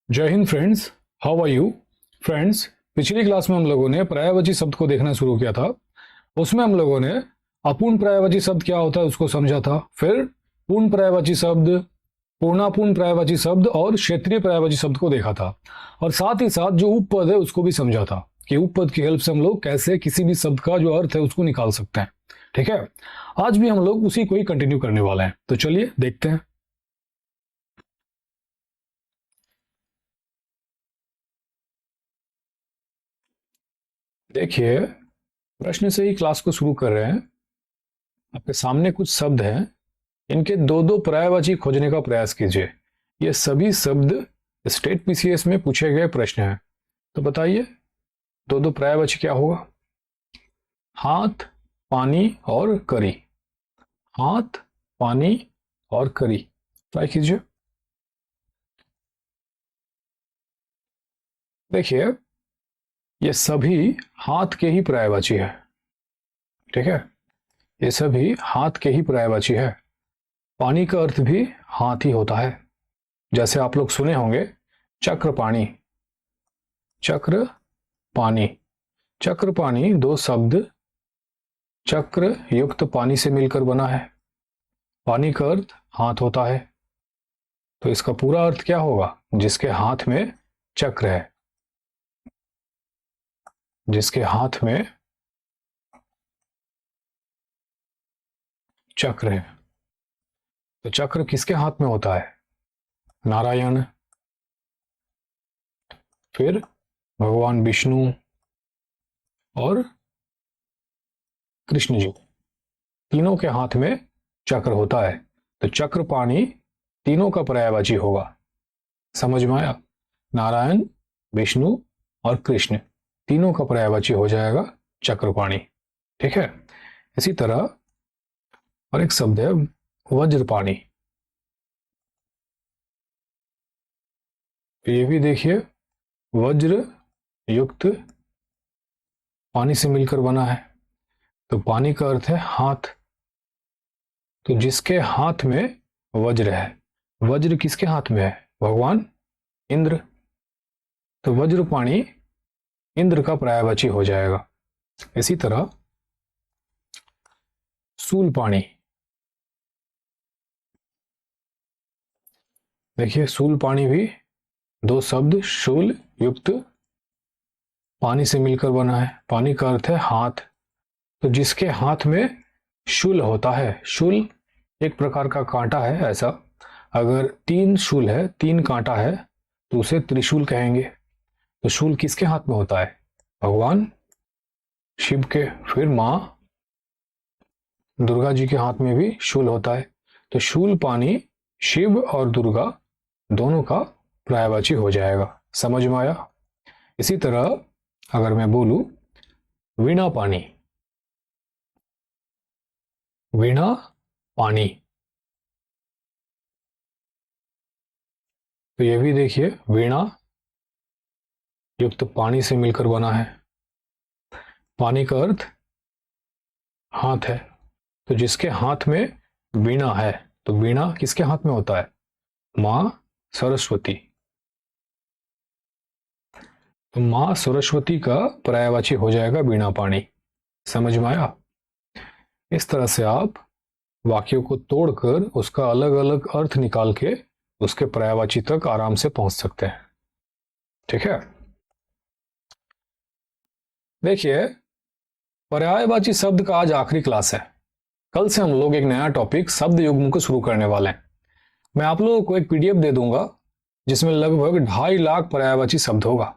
जय Hind friends, how are you friends. पिछली class में हम लोगों ने पर्यायवाची शब्द को देखना शुरू किया था। उसमें हम लोगों ने अपूर्ण पर्यायवाची शब्द क्या होता है उसको समझा था। फिर पूर्ण पर्यायवाची शब्द, पूर्णापूर्ण पर्यायवाची शब्द और क्षेत्रीय पर्यायवाची शब्द को देखा था। और साथ ही साथ जो उपपद है उसको भी समझा था कि उपपद की हेल्प से हम लोग कैसे किसी भी शब्द का जो अर्थ है उसको निकाल सकते हैं। ठीक है, आज भी हम लोग उसी को ही कंटिन्यू करने वाले हैं। तो चलिए देखते हैं। देखिए, प्रश्न से ही क्लास को शुरू कर रहे हैं। आपके सामने कुछ शब्द हैं, इनके दो दो पर्यायवाची खोजने का प्रयास कीजिए। ये सभी शब्द स्टेट पीसीएस में पूछे गए प्रश्न हैं। तो बताइए, दो दो पर्यायवाची क्या होगा? हाथ, पानी और करी। हाथ, पानी और करी। ट्राई कीजिए। देखिए, ये सभी हाथ के ही पर्यायवाची है। ठीक है, ये सभी हाथ के ही पर्यायवाची है। पानी का अर्थ भी हाथ ही होता है। जैसे आप लोग सुने होंगे, चक्र पानी। चक्र पानी, चक्र पानी दो शब्द चक्र युक्त पानी से मिलकर बना है। पानी का अर्थ हाथ होता है, तो इसका पूरा अर्थ क्या होगा? जिसके हाथ में चक्र है। जिसके हाथ में चक्र है। तो चक्र किसके हाथ में होता है? नारायण, फिर भगवान विष्णु और कृष्ण जी, तीनों के हाथ में चक्र होता है। तो चक्र पाणी तीनों का पर्यायवाची होगा। समझ में आया? नारायण, विष्णु और कृष्ण तीनों का पर्यायवाची हो जाएगा चक्रपाणी। ठीक है, इसी तरह और एक शब्द है वज्रपाणी। ये भी देखिए, वज्र युक्त पानी से मिलकर बना है। तो पानी का अर्थ है हाथ, तो जिसके हाथ में वज्र है। वज्र किसके हाथ में है? भगवान इंद्र। तो वज्रपाणी इंद्र का पर्यायवाची हो जाएगा। इसी तरह शूलपाणी। देखिए, शूलपाणी भी दो शब्द शूल युक्त पानी से मिलकर बना है। पानी का अर्थ है हाथ, तो जिसके हाथ में शूल होता है। शूल एक प्रकार का कांटा है। ऐसा अगर तीन शूल है, तीन कांटा है, तो उसे त्रिशूल कहेंगे। तो शूल किसके हाथ में होता है? भगवान शिव के। फिर मां दुर्गा जी के हाथ में भी शूल होता है। तो शूल पानी शिव और दुर्गा दोनों का पर्यायवाची हो जाएगा। समझ में आया? इसी तरह अगर मैं बोलूं वीणा पानी। वीणा पानी, तो ये भी देखिए, वीणा युक्त पानी से मिलकर बना है। पानी का अर्थ हाथ है, तो जिसके हाथ में वीणा है, तो वीणा किसके हाथ में होता है? मां सरस्वती। तो मां सरस्वती का पर्यायवाची हो जाएगा वीणा पाणी। समझ में आया? इस तरह से आप वाक्यों को तोड़कर उसका अलग अलग अर्थ निकाल के उसके पर्यायवाची तक आराम से पहुंच सकते हैं। ठीक है, देखिए, पर्यायवाची शब्द का आज आखिरी क्लास है। कल से हम लोग एक नया टॉपिक शब्द युग्म को शुरू करने वाले हैं। मैं आप लोगों को एक पीडीएफ दे दूंगा जिसमें लगभग 2.5 लाख पर्यायवाची शब्द होगा।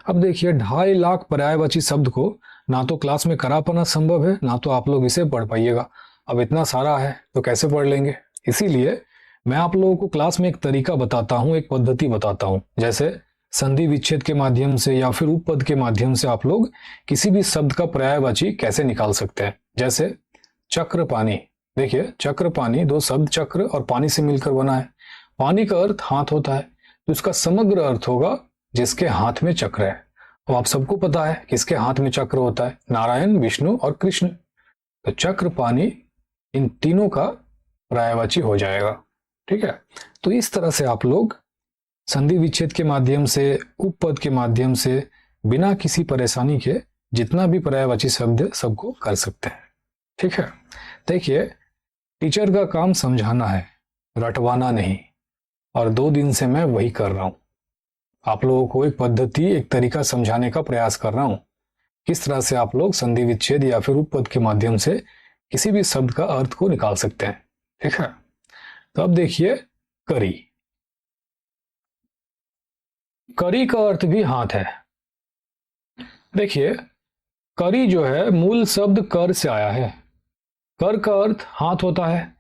अब देखिए, 2.5 लाख पर्यायवाची शब्द को ना तो क्लास में करा पाना संभव है, ना तो आप लोग इसे पढ़ पाइएगा। अब इतना सारा है तो कैसे पढ़ लेंगे? इसीलिए मैं आप लोगों को क्लास में एक तरीका बताता हूँ, एक पद्धति बताता हूँ। जैसे संधि विच्छेद के माध्यम से या फिर उपपद के माध्यम से आप लोग किसी भी शब्द का पर्यायवाची कैसे निकाल सकते हैं। जैसे चक्र पानी। देखिए, चक्र पानी दो शब्द चक्र और पानी से मिलकर बना है। पानी का अर्थ हाथ होता है, तो इसका समग्र अर्थ होगा जिसके हाथ में चक्र है। अब आप सबको पता है किसके हाथ में चक्र होता है? नारायण, विष्णु और कृष्ण। तो चक्र पानी इन तीनों का पर्यायवाची हो जाएगा। ठीक है, तो इस तरह से आप लोग संधि विच्छेद के माध्यम से, उपपद के माध्यम से, बिना किसी परेशानी के जितना भी पर्यायवाची शब्द है सबको कर सकते हैं। ठीक है, देखिए टीचर का काम समझाना है, रटवाना नहीं, और 2 दिन से मैं वही कर रहा हूं। आप लोगों को एक पद्धति, एक तरीका समझाने का प्रयास कर रहा हूं, किस तरह से आप लोग संधि विच्छेद या फिर उपपद के माध्यम से किसी भी शब्द का अर्थ को निकाल सकते हैं। ठीक है, तो अब देखिए करी। करी का अर्थ भी हाथ है। देखिए करी जो है मूल शब्द कर से आया है। कर का अर्थ हाथ होता है,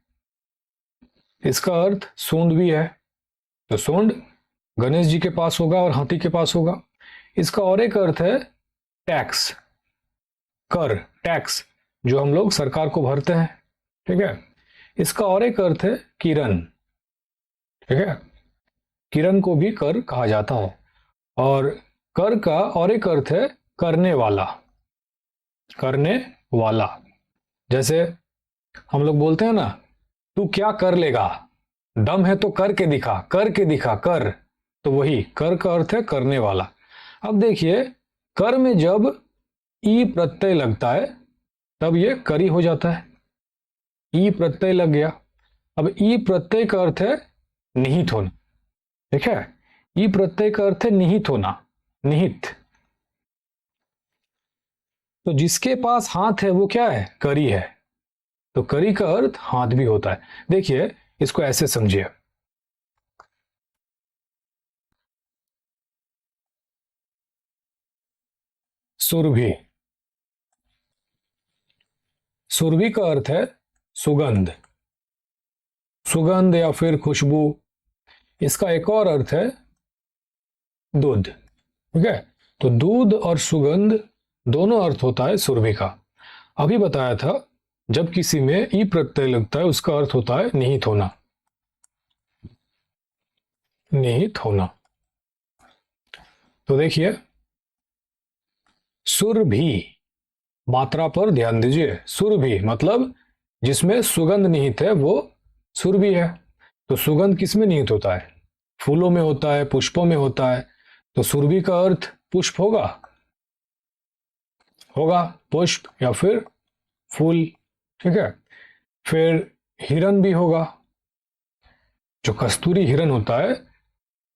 इसका अर्थ सूंड भी है, तो सूंड गणेश जी के पास होगा और हाथी के पास होगा। इसका और एक अर्थ है टैक्स, कर, टैक्स जो हम लोग सरकार को भरते हैं। ठीक है, इसका और एक अर्थ है किरण। ठीक है, किरण को भी कर कहा जाता है। और कर का और एक अर्थ है करने वाला, करने वाला। जैसे हम लोग बोलते हैं ना, तू क्या कर लेगा, दम है तो करके दिखा, करके दिखा, कर, तो वही कर का अर्थ है करने वाला। अब देखिए कर में जब ई प्रत्यय लगता है तब ये करी हो जाता है। ई प्रत्यय लग गया। अब ई प्रत्यय का अर्थ है निहित होना। ठीक है, ई प्रत्यय का अर्थ है निहित होना, निहित। तो जिसके पास हाथ है वो क्या है, करी है। तो करी का अर्थ हाथ भी होता है। देखिए इसको ऐसे समझिए, सुरभि। सुरभि का अर्थ है सुगंध, सुगंध या फिर खुशबू। इसका एक और अर्थ है दूध। ठीक है, तो दूध और सुगंध दोनों अर्थ होता है सुरभि का। अभी बताया था जब किसी में ई प्रत्यय लगता है उसका अर्थ होता है निहित होना, निहित होना। तो देखिए सुरभि, मात्रा पर ध्यान दीजिए। सुरभि मतलब जिसमें सुगंध निहित है वो सुरभि है। तो सुगंध किस में निहित होता है, फूलों में होता है, पुष्पों में होता है। तो सुरभि का अर्थ पुष्प होगा, होगा पुष्प या फिर फूल। ठीक है, फिर हिरन भी होगा। जो कस्तूरी हिरन होता है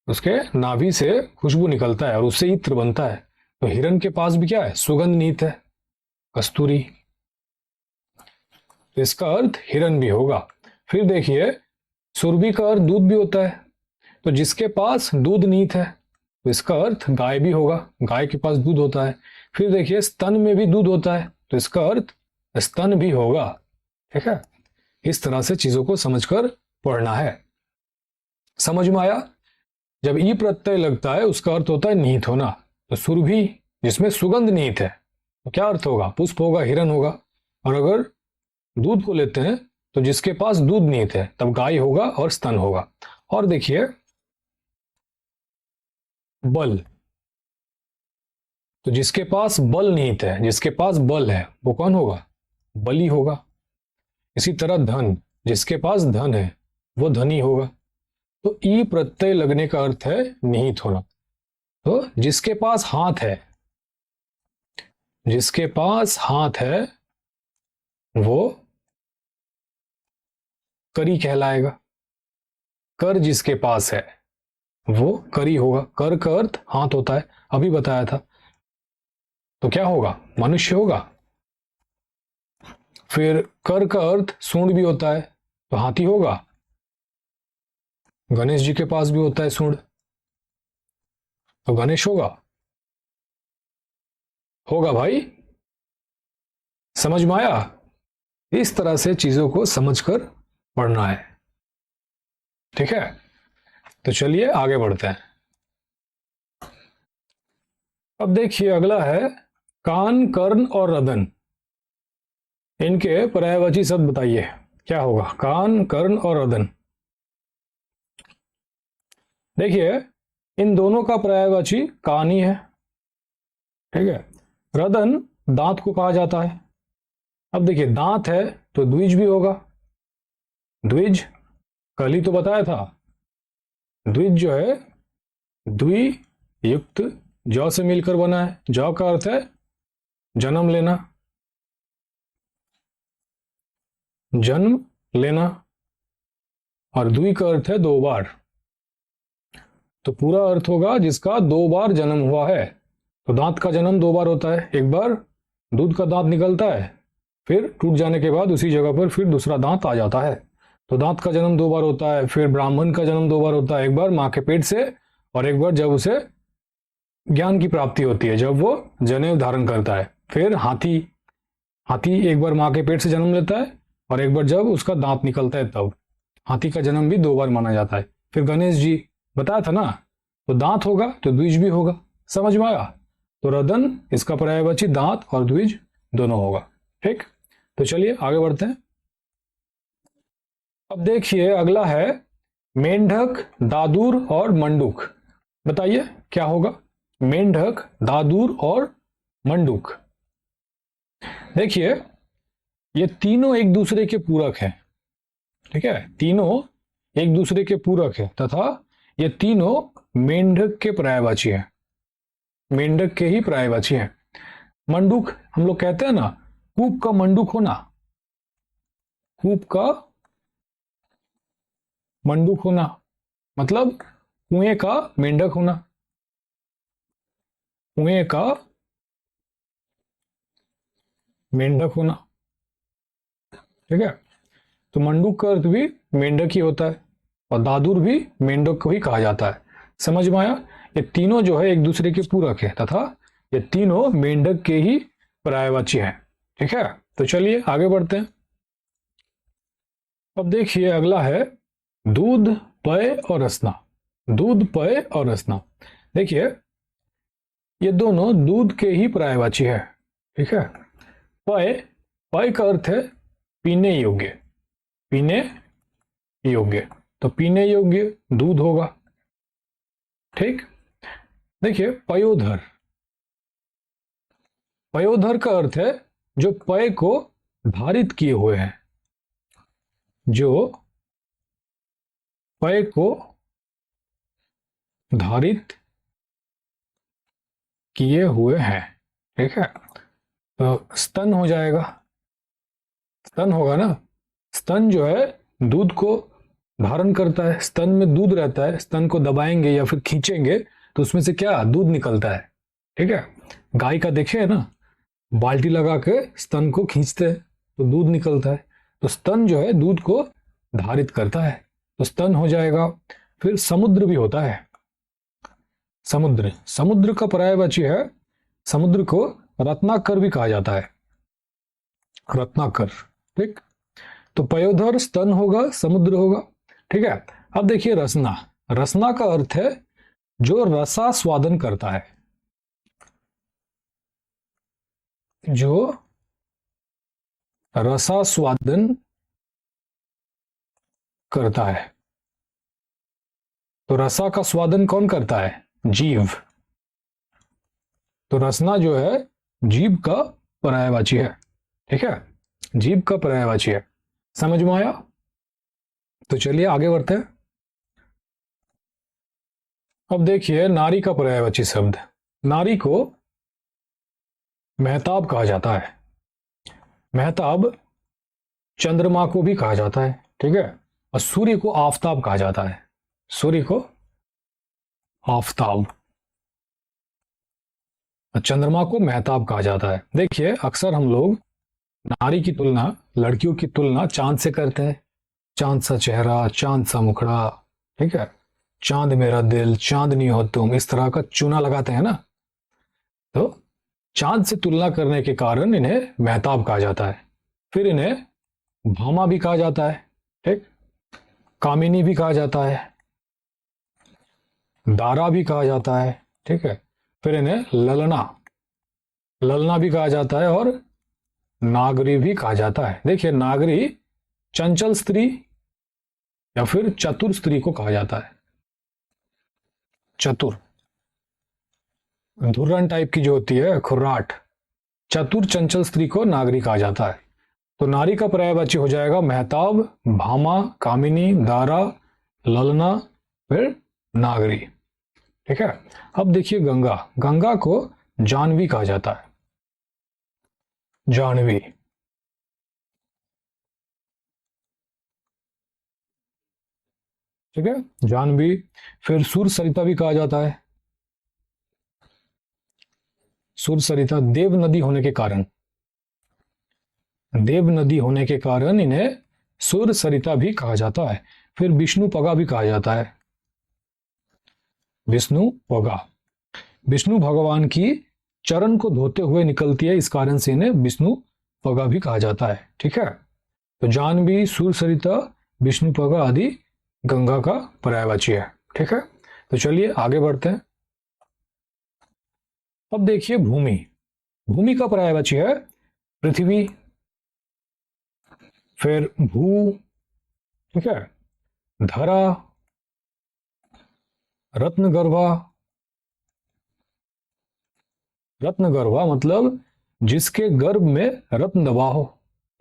उसके नाभि से खुशबू निकलता है और उससे इत्र बनता है। तो हिरन के पास भी क्या है, सुगंध निहित है, कस्तूरी। तो इसका अर्थ हिरन भी होगा। फिर देखिए सुरभि का अर्थ दूध भी होता है। तो जिसके पास दूध निहित है तो इसका अर्थ गाय भी होगा, गाय के पास दूध होता है। फिर देखिए स्तन में भी दूध होता है तो इसका अर्थ स्तन भी होगा। ठीक है, इस तरह से चीजों को समझकर पढ़ना है। समझ में आया? जब ई प्रत्यय लगता है उसका अर्थ होता है निहित होना। तो सुरभि जिसमें सुगंध निहित है तो क्या अर्थ होगा, पुष्प होगा, हिरन होगा। और अगर दूध को लेते हैं तो जिसके पास दूध निहित है तब गाय होगा और स्तन होगा। और देखिए बल, तो जिसके पास बल निहित है, जिसके पास बल है वो कौन होगा, बली होगा। इसी तरह धन, जिसके पास धन है वो धनी होगा। तो ई प्रत्यय लगने का अर्थ है निहित होना। तो जिसके पास हाथ है, जिसके पास हाथ है वो करी कहलाएगा। कर जिसके पास है वो करी होगा। कर का अर्थ हाथ होता है, अभी बताया था। तो क्या होगा, मनुष्य होगा। फिर कर का अर्थ सूंड भी होता है तो हाथी होगा। गणेश जी के पास भी होता है सूंड तो गणेश होगा। होगा भाई, समझ में आया? इस तरह से चीजों को समझकर पढ़ना है। ठीक है, तो चलिए आगे बढ़ते हैं। अब देखिए अगला है कान, कर्ण और रदन। इनके पर्यायवाची शब्द बताइए क्या होगा, कान, कर्ण और रदन। देखिए इन दोनों का पर्यायवाची कान ही है। ठीक है, रदन दांत को कहा जाता है। अब देखिए दांत है तो द्विज भी होगा। द्विज कल ही तो बताया था, द्विज जो है द्वियुक्त ज से मिलकर बना है। ज का अर्थ है जन्म लेना, जन्म लेना, और द्वि का अर्थ है दो बार। तो पूरा अर्थ होगा जिसका दो बार जन्म हुआ है। तो दांत का जन्म दो बार होता है, एक बार दूध का दांत निकलता है, फिर टूट जाने के बाद उसी जगह पर फिर दूसरा दांत आ जाता है। तो दांत का जन्म दो बार होता है, फिर ब्राह्मण का जन्म दो बार होता है, एक बार माँ के पेट से और एक बार जब उसे ज्ञान की प्राप्ति होती है, जब वो जनेऊ धारण करता है। फिर हाथी, हाथी एक बार माँ के पेट से जन्म लेता है और एक बार जब उसका दांत निकलता है तब। हाथी का जन्म भी दो बार माना जाता है। फिर गणेश जी बताया था ना, तो दांत होगा तो द्विज भी होगा। समझ में आया? तो रदन इसका पर्यायवाची दांत और द्विज दोनों होगा। ठीक, तो चलिए आगे बढ़ते हैं। अब देखिए अगला है मेंढक, दादूर और मंडूक। बताइए क्या होगा? मेंढक, दादूर और मंडूक। देखिए ये तीनों एक दूसरे के पूरक हैं। ठीक है, तीनों एक दूसरे के पूरक है तथा ये तीनों मेंढक के पर्यायवाची हैं, मेंढक के ही पर्यायवाची हैं। मंडूक हम लोग कहते हैं ना, कूप का मंडूक होना, कूप का मंडूक होना मतलब कुएं का मेंढक होना, कुएं का मेंढक होना। ठीक है, तो मंडूक का अर्थ भी मेंढक ही होता है और दादूर भी मेंढक को ही कहा जाता है। समझ में आया? ये तीनों जो है एक दूसरे के पूरक है तथा ये तीनों मेंढक के ही पर्यायवाची हैं। ठीक है, तो चलिए आगे बढ़ते हैं। अब देखिए अगला है दूध, पेय और रसना। दूध, पेय और रसना। देखिए ये दोनों दूध के ही पर्यायवाची है। ठीक है, पेय, पेय का अर्थ है पीने योग्य, पीने योग्य, तो पीने योग्य दूध होगा। ठीक, देखिए पयोधर, पयोधर का अर्थ है जो पेय को धारित किए हुए हैं, जो पेय को धारित किए हुए हैं। ठीक है, तो स्तन हो जाएगा, स्तन होगा ना। स्तन जो है दूध को धारण करता है, स्तन में दूध रहता है, स्तन को दबाएंगे या फिर खींचेंगे तो उसमें से क्या दूध निकलता है। ठीक है, गाय का देखे है ना, बाल्टी लगा के स्तन को खींचते हैं तो दूध निकलता है। तो स्तन जो है दूध को धारित करता है, तो स्तन हो जाएगा। फिर समुद्र भी होता है, समुद्र, समुद्र का पर्यायवाची है, समुद्र को रत्नाकर भी कहा जाता है, रत्नाकर। ठीक, तो पयोधर स्तन होगा, समुद्र होगा। ठीक है, अब देखिए रसना, रसना का अर्थ है जो रसास्वादन करता है, जो रसास्वादन करता है। तो रसा का स्वादन कौन करता है? जीव। तो रसना जो है जीव का पर्यायवाची है। ठीक है, जीव का पर्यायवाची है। समझ में आया? तो चलिए आगे बढ़ते हैं। अब देखिए नारी का पर्यायवाची शब्द। नारी को मेहताब कहा जाता है, मेहताब चंद्रमा को भी कहा जाता है। ठीक है, और सूर्य को आफताब कहा जाता है, सूर्य को आफताब, चंद्रमा को मेहताब कहा जाता है। देखिए अक्सर हम लोग नारी की तुलना, लड़कियों की तुलना चांद से करते हैं, चांद सा चेहरा, चांद सा मुखड़ा, ठीक है, चांद मेरा दिल, चांदनी हो तुम, इस तरह का चूना लगाते हैं ना। तो चांद से तुलना करने के कारण इन्हें मेहताब कहा जाता है। फिर इन्हें भामा भी कहा जाता है, ठीक, कामिनी भी कहा जाता है, दारा भी कहा जाता है। ठीक है, फिर इन्हें ललना, ललना भी कहा जाता है और नागरी भी कहा जाता है। देखिए नागरी चंचल स्त्री या फिर चतुर स्त्री को कहा जाता है, चतुर, धुर्रन टाइप की जो होती है, खुर्राट, चतुर चंचल स्त्री को नागरी कहा जाता है। तो नारी का पर्यायवाची हो जाएगा मेहताब, भामा, कामिनी, दारा, ललना, फिर नागरी। ठीक है। अब देखिए गंगा, गंगा को जानवी कहा जाता है, जानवी। ठीक है, जानवी। फिर सुर सरिता भी कहा जाता है, सुर सरिता, देव नदी होने के कारण, देव नदी होने के कारण इन्हें सुर सरिता भी कहा जाता है। फिर विष्णु पगा भी कहा जाता है, विष्णु पगा, विष्णु भगवान की चरण को धोते हुए निकलती है, इस कारण से इन्हें विष्णु पगा भी कहा जाता है। ठीक है, तो जानवी, सुर सरिता, विष्णु पगा आदि गंगा का पर्यायवाची है। ठीक है, तो चलिए आगे बढ़ते हैं। अब देखिए भूमि, भूमि का पर्यायवाची है पृथ्वी, फिर भू, ठीक है, धरा, रत्नगर्भा, रत्नगर्भा मतलब जिसके गर्भ में रत्न दबा हो।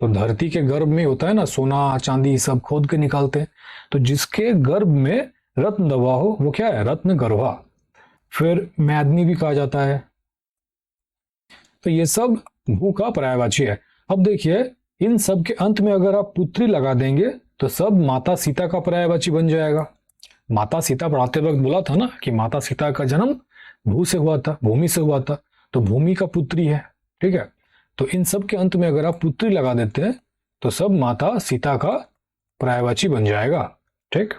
तो धरती के गर्भ में होता है ना, सोना चांदी सब खोद के निकालते हैं, तो जिसके गर्भ में रत्न दबा हो वो क्या है, रत्नगर्भा। फिर मैदनी भी कहा जाता है। तो ये सब भू का पर्यायवाची है। अब देखिए इन सब के अंत में अगर आप पुत्री लगा देंगे तो सब माता सीता का पर्यायवाची बन जाएगा। माता सीता पढ़ाते वक्त बोला था ना कि माता सीता का जन्म भू से हुआ था, भूमि से हुआ था, तो भूमि का पुत्री है। ठीक है, तो इन सब के अंत में अगर आप पुत्री लगा देते हैं तो सब माता सीता का पर्यायवाची बन जाएगा। ठीक,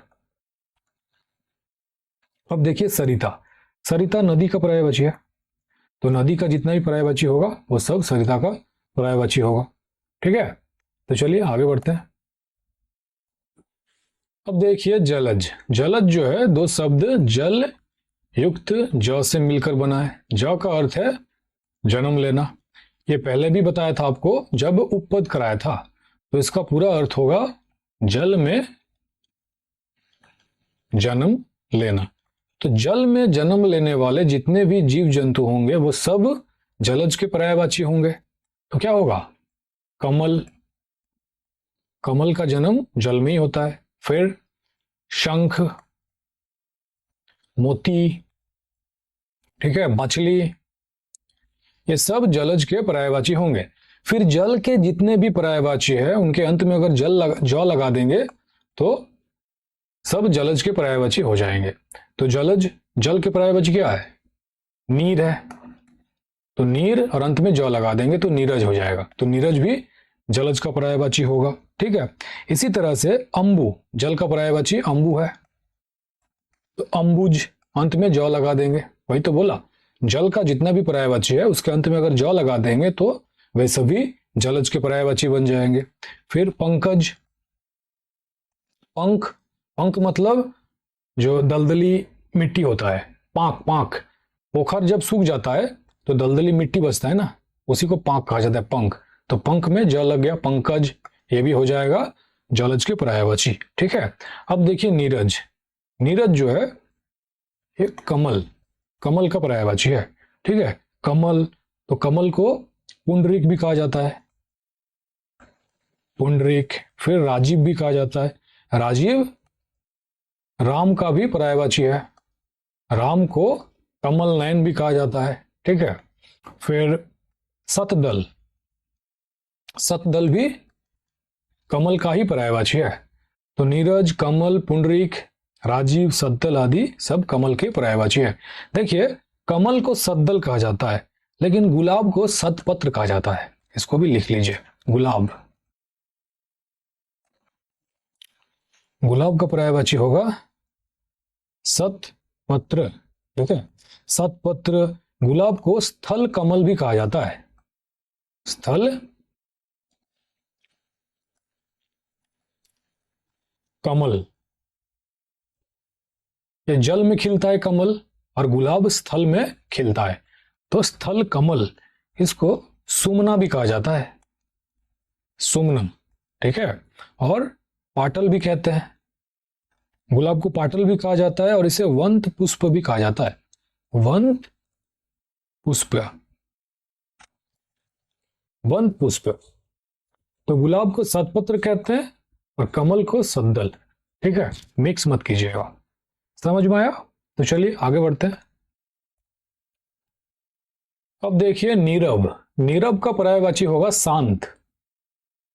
अब देखिए सरिता, सरिता नदी का पर्यायवाची है, तो नदी का जितना भी पर्यायवाची होगा वो सब सरिता का पर्यायवाची होगा। ठीक है, तो चलिए आगे बढ़ते हैं। अब देखिए जलज, जलज जो है दो शब्द जल युक्त ज से मिलकर बना है। ज का अर्थ है जन्म लेना, ये पहले भी बताया था आपको जब उपपद कराया था। तो इसका पूरा अर्थ होगा जल में जन्म लेना। तो जल में जन्म लेने वाले जितने भी जीव जंतु होंगे वो सब जलज के पर्यायवाची होंगे। तो क्या होगा, कमल, कमल का जन्म जल में ही होता है। फिर शंख, मोती, ठीक है, मछली, ये सब जलज के पर्यायवाची होंगे। फिर जल के जितने भी पर्यायवाची है उनके अंत में अगर जौ लगा देंगे तो सब जलज के पर्यायवाची हो जाएंगे। तो जलज, जल के पर्यायवाची क्या है, नीर है, तो नीर और अंत में जौ लगा देंगे तो नीरज हो जाएगा, तो नीरज भी जलज का पर्यायवाची होगा। ठीक है, इसी तरह से अंबु, जल का पर्यायवाची अंबु है, तो अंबुज, अंत में जौ लगा देंगे। वही तो बोला, जल का जितना भी पर्यायवाची है उसके अंत में अगर जौ लगा देंगे तो वे सभी जलज के पर्यायवाची बन जाएंगे। फिर पंकज, पंख, पंख मतलब जो दलदली मिट्टी होता है, पांक, पांक, पोखर जब सूख जाता है तो दलदली मिट्टी बचता है ना, उसी को पांक कहा जाता है, पंख। तो पंख में ज लग गया, पंकज, ये भी हो जाएगा जलज के पर्यायवाची। ठीक है, अब देखिए नीरज, नीरज जो है एक कमल, कमल का पर्यायवाची है। ठीक है, कमल, तो कमल को पुंडरीक भी कहा जाता है, पुंडरीक। फिर राजीव भी कहा जाता है, राजीव राम का भी पर्यायवाची है, राम को कमल नयन भी कहा जाता है। ठीक है, फिर सतदल, सतदल भी कमल का ही पर्यायवाची है। तो नीरज, कमल, पुंडरीक, राजीव, सद्दल आदि सब कमल के पर्यायवाची है। देखिए कमल को सद्दल कहा जाता है लेकिन गुलाब को सतपत्र कहा जाता है, इसको भी लिख लीजिए। गुलाब, गुलाब का पर्यायवाची होगा सतपत्र। ठीक है, सतपत्र। गुलाब को स्थल कमल भी कहा जाता है, स्थल कमल, ये जल में खिलता है कमल और गुलाब स्थल में खिलता है, तो स्थल कमल। इसको सुमना भी कहा जाता है, सुमनम। ठीक है, और पाटल भी कहते हैं, गुलाब को पाटल भी कहा जाता है और इसे वंत पुष्प भी कहा जाता है, वंत पुष्प, वंत पुष्प। तो गुलाब को सतपत्र कहते हैं और कमल को सद्दल। ठीक है, मिक्स मत कीजिएगा, समझ में आया। तो चलिए आगे बढ़ते हैं। अब देखिए नीरव, नीरव का पर्यायवाची होगा शांत,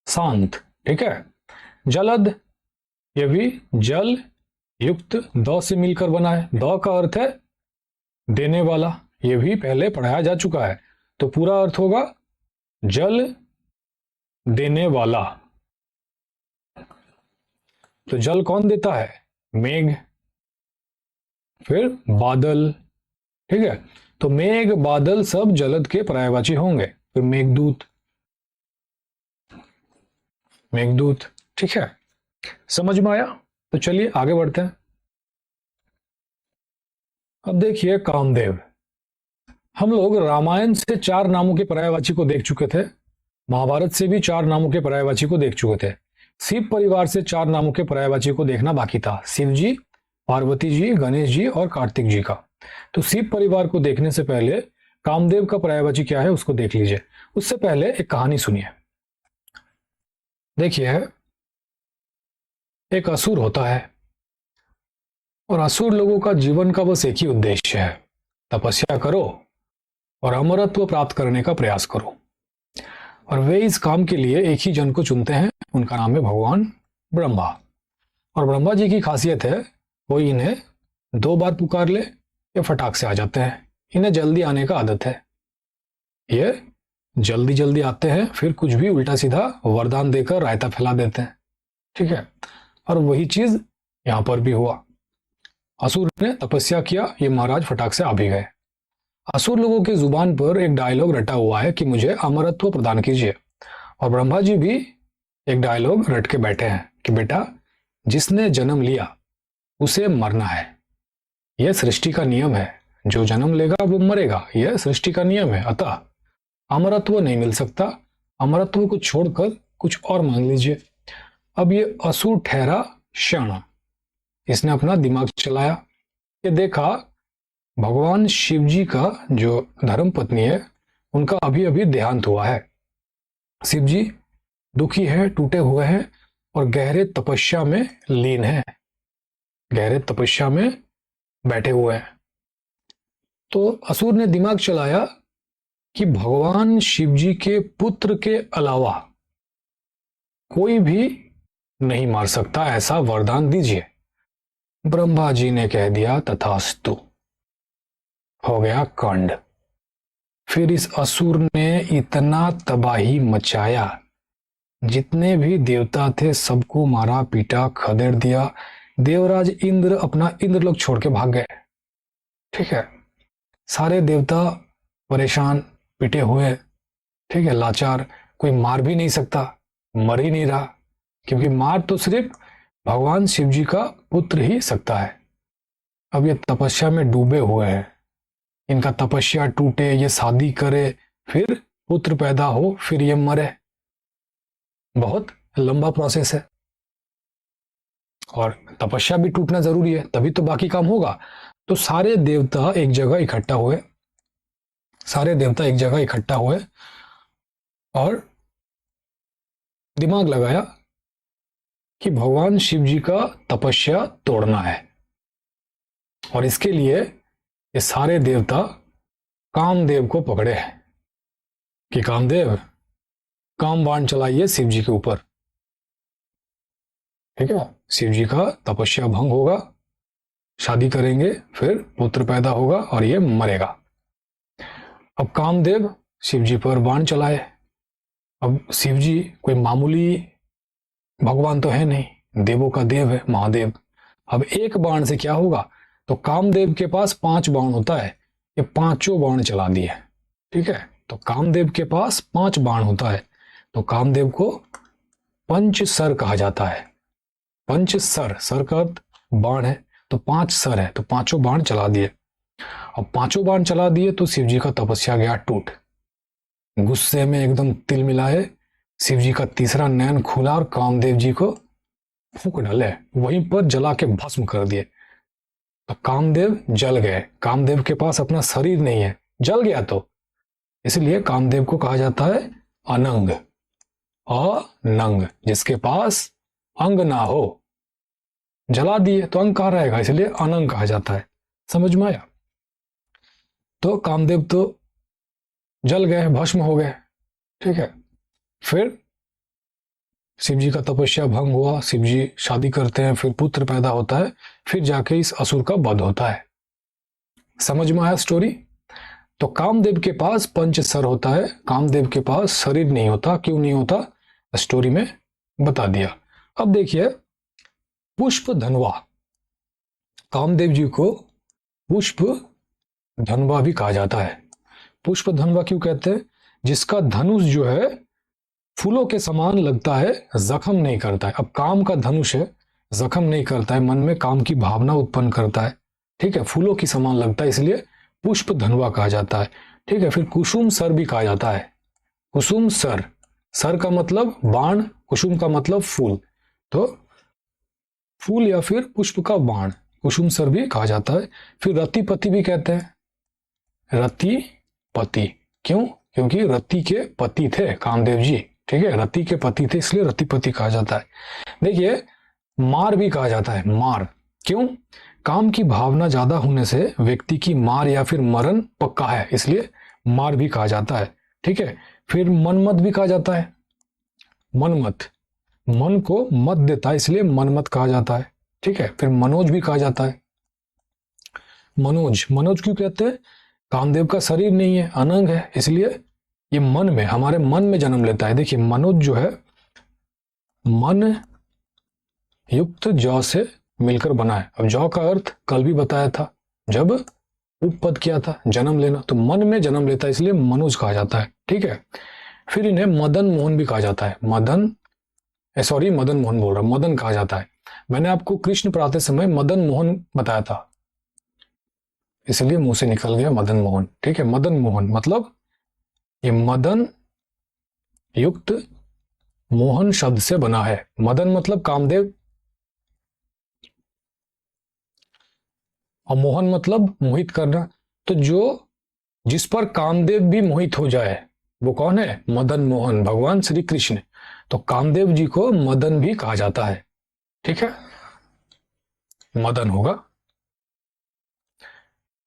शांत, ठीक है। जलद, ये भी जल युक्त द से मिलकर बना है, द का अर्थ है देने वाला, ये भी पहले पढ़ाया जा चुका है, तो पूरा अर्थ होगा जल देने वाला। तो जल कौन देता है? मेघ। फिर बादल, ठीक है, तो मेघ बादल सब जलद के पर्यायवाची होंगे। फिर मेघदूत, मेघदूत, ठीक है, समझ में आया? तो चलिए आगे बढ़ते हैं। अब देखिए कामदेव, हम लोग रामायण से 4 नामों के पर्यायवाची को देख चुके थे, महाभारत से भी 4 नामों के पर्यायवाची को देख चुके थे। शिव परिवार से 4 नामों के पर्यायवाची को देखना बाकी था, शिव जी, पार्वती जी, गणेश जी और कार्तिक जी का। तो शिव परिवार को देखने से पहले कामदेव का पर्यायवाची क्या है उसको देख लीजिए। उससे पहले एक कहानी सुनिए। देखिए, एक असुर होता है और असुर लोगों का जीवन का बस एक ही उद्देश्य है, तपस्या करो और अमरत्व प्राप्त करने का प्रयास करो। और वे इस काम के लिए एक ही जन को चुनते हैं, उनका नाम है भगवान ब्रह्मा। और ब्रह्मा जी की खासियत है, कोई इन्हें 2 बार पुकार ले या फटाक से आ जाते हैं। इन्हें जल्दी आने का आदत है, ये जल्दी जल्दी आते हैं, फिर कुछ भी उल्टा सीधा वरदान देकर रायता फैला देते हैं, ठीक है। और वही चीज यहां पर भी हुआ। असुर ने तपस्या किया, ये महाराज फटाक से आ भी गए। असुर लोगों की जुबान पर एक डायलॉग रटा हुआ है कि मुझे अमरत्व प्रदान कीजिए, और ब्रह्मा जी भी एक डायलॉग रट के बैठे हैं कि बेटा, जिसने जन्म लिया उसे मरना है, यह सृष्टि का नियम है, जो जन्म लेगा वो मरेगा, यह सृष्टि का नियम है। अतः अमरत्व नहीं मिल सकता, अमरत्व को छोड़कर कुछ और मांग लीजिए। अब ये असुर ठहरा क्षण, इसने अपना दिमाग चलाया, ये देखा भगवान शिव जी का जो धर्म पत्नी है उनका अभी अभी देहांत हुआ है। शिव जी दुखी है, टूटे हुए हैं और गहरे तपस्या में लीन है, गहरे तपस्या में बैठे हुए हैं। तो असुर ने दिमाग चलाया कि भगवान शिव जी के पुत्र के अलावा कोई भी नहीं मार सकता, ऐसा वरदान दीजिए। ब्रह्मा जी ने कह दिया तथास्तु, हो गया कांड। फिर इस असुर ने इतना तबाही मचाया, जितने भी देवता थे सबको मारा पीटा खदेड़ दिया। देवराज इंद्र अपना इंद्रलोक छोड़ के भाग गए, ठीक है। सारे देवता परेशान, पिटे हुए, ठीक है, लाचार, कोई मार भी नहीं सकता, मर ही नहीं रहा, क्योंकि मार तो सिर्फ भगवान शिव जी का पुत्र ही सकता है। अब ये तपस्या में डूबे हुए हैं, इनका तपस्या टूटे, ये शादी करे, फिर पुत्र पैदा हो, फिर ये मरे, बहुत लंबा प्रोसेस है। और तपस्या भी टूटना जरूरी है, तभी तो बाकी काम होगा। तो सारे देवता एक जगह इकट्ठा हुए, सारे देवता एक जगह इकट्ठा हुए और दिमाग लगाया कि भगवान शिव जी का तपस्या तोड़ना है। और इसके लिए ये सारे देवता कामदेव को पकड़े हैं कि कामदेव, काम बाण चलाइए शिव जी के ऊपर, ठीक है। शिव जी का तपस्या भंग होगा, शादी करेंगे, फिर पुत्र पैदा होगा और ये मरेगा। अब कामदेव शिव जी पर बाण चलाए। अब शिव जी कोई मामूली भगवान तो है नहीं, देवों का देव है, महादेव। अब एक बाण से क्या होगा? तो कामदेव के पास 5 बाण होता है, ये 5 बाण चला दिए, ठीक है। तो कामदेव के पास 5 बाण होता है, तो कामदेव को पंचसर कहा जाता है। पंचसर, सर का बाण है, तो 5 सर है, तो 5 बाण चला दिए। अब 5 बाण चला दिए तो शिव जी का तपस्या गया टूट। गुस्से में एकदम तिल मिलाए, शिव जी का तीसरा नयन खुला और कामदेव जी को फूंक डाले, वहीं पर जला के भस्म कर दिए। तो कामदेव जल गए, कामदेव के पास अपना शरीर नहीं है, जल गया तो इसलिए कामदेव को कहा जाता है अनंग। अनंग, जिसके पास अंग ना हो, जला दिए तो अंग कहाँ रहेगा, इसलिए अनंग कहा जाता है। समझ में आया? तो कामदेव तो जल गए, भस्म हो गए, ठीक है। फिर शिव जी का तपस्या भंग हुआ, शिव जी शादी करते हैं, फिर पुत्र पैदा होता है, फिर जाके इस असुर का वध होता है। समझ में आया स्टोरी? तो कामदेव के पास पंच सर होता है, कामदेव के पास शरीर नहीं होता। क्यों नहीं होता? स्टोरी में बता दिया। अब देखिए पुष्प धनवा, कामदेव जी को पुष्प धनवा भी कहा जाता है। पुष्प धनवा क्यों कहते हैं? जिसका धनुष जो है फूलों के समान लगता है, जख्म नहीं करता है। अब काम का धनुष है, जख्म नहीं करता है, मन में काम की भावना उत्पन्न करता है, ठीक है, फूलों की समान लगता है, इसलिए पुष्प धनवा कहा जाता है, ठीक है। फिर कुसुम सर भी कहा जाता है। कुसुम सर, सर का मतलब बाण, कुसुम का मतलब फूल, तो फूल या फिर पुष्प का बाण, कुसुम सर भी कहा जाता है। फिर रतिपति भी कहते हैं, रतिपति। क्यों? क्योंकि रति के पति थे कामदेव जी, ठीक है, रति के पति थे, इसलिए रतिपति कहा जाता है। देखिए मार भी कहा जाता है, मार। क्यों? काम की भावना ज्यादा होने से व्यक्ति की मार या फिर मरण पक्का है, इसलिए मार भी कहा जाता है, ठीक है। फिर मनमत भी कहा जाता है, मनमत, मन को मत देता है, इसलिए मनमत कहा जाता है, ठीक है। फिर मनोज भी कहा जाता है, मनोज। मनोज क्यों कहते हैं? कामदेव का शरीर नहीं है, अनंग है, इसलिए ये मन में, हमारे मन में जन्म लेता है। देखिए मनोज जो है मन युक्त जौ से मिलकर बना है। अब जौ का अर्थ कल भी बताया था जब उपपद किया था, जन्म लेना, तो मन में जन्म लेता है, इसलिए मनोज कहा जाता है, ठीक है। फिर इन्हें मदन मोहन भी कहा जाता है, मदन मोहन बोल रहा हूं, मदन कहा जाता है। मैंने आपको कृष्ण पढ़ाते समय मदन मोहन बताया था, इसलिए मुंह से निकल गया मदन मोहन, ठीक है। मदन मोहन मतलब ये मदन युक्त मोहन शब्द से बना है। मदन मतलब कामदेव और मोहन मतलब मोहित करना, तो जो जिस पर कामदेव भी मोहित हो जाए वो कौन है? मदन मोहन, भगवान श्री कृष्ण। तो कामदेव जी को मदन भी कहा जाता है, ठीक है, मदन होगा।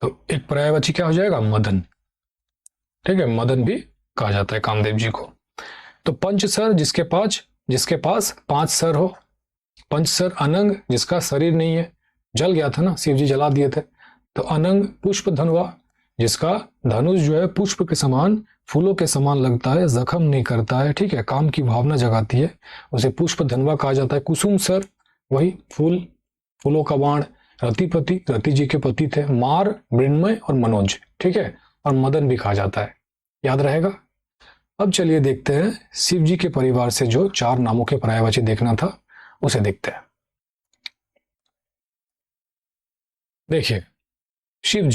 तो एक पर्यायवाची क्या हो जाएगा? मदन, ठीक है, मदन भी कहा जाता है कामदेव जी को। तो पंच सर, जिसके पास 5 सर हो, पंच सर अनंग, जिसका शरीर नहीं है, जल गया था ना, शिव जी जला दिए थे, तो अनंग। पुष्प धनवा, जिसका धनुष जो है पुष्प के समान, फूलों के समान लगता है, जख्म नहीं करता है, ठीक है, काम की भावना जगाती है, उसे पुष्प धनवा कहा जाता है। कुसुम सर, वही फूल, फूलों का बाण। रतिपति, रति जी के पति थे। मार, मृण्मय और मनोज, ठीक है, और मदन भी कहा जाता है, याद रहेगा। अब चलिए देखते हैं शिव जी के परिवार से जो 4 नामों के पर्यायवाची देखना था उसे देखते हैं। देखिए शिव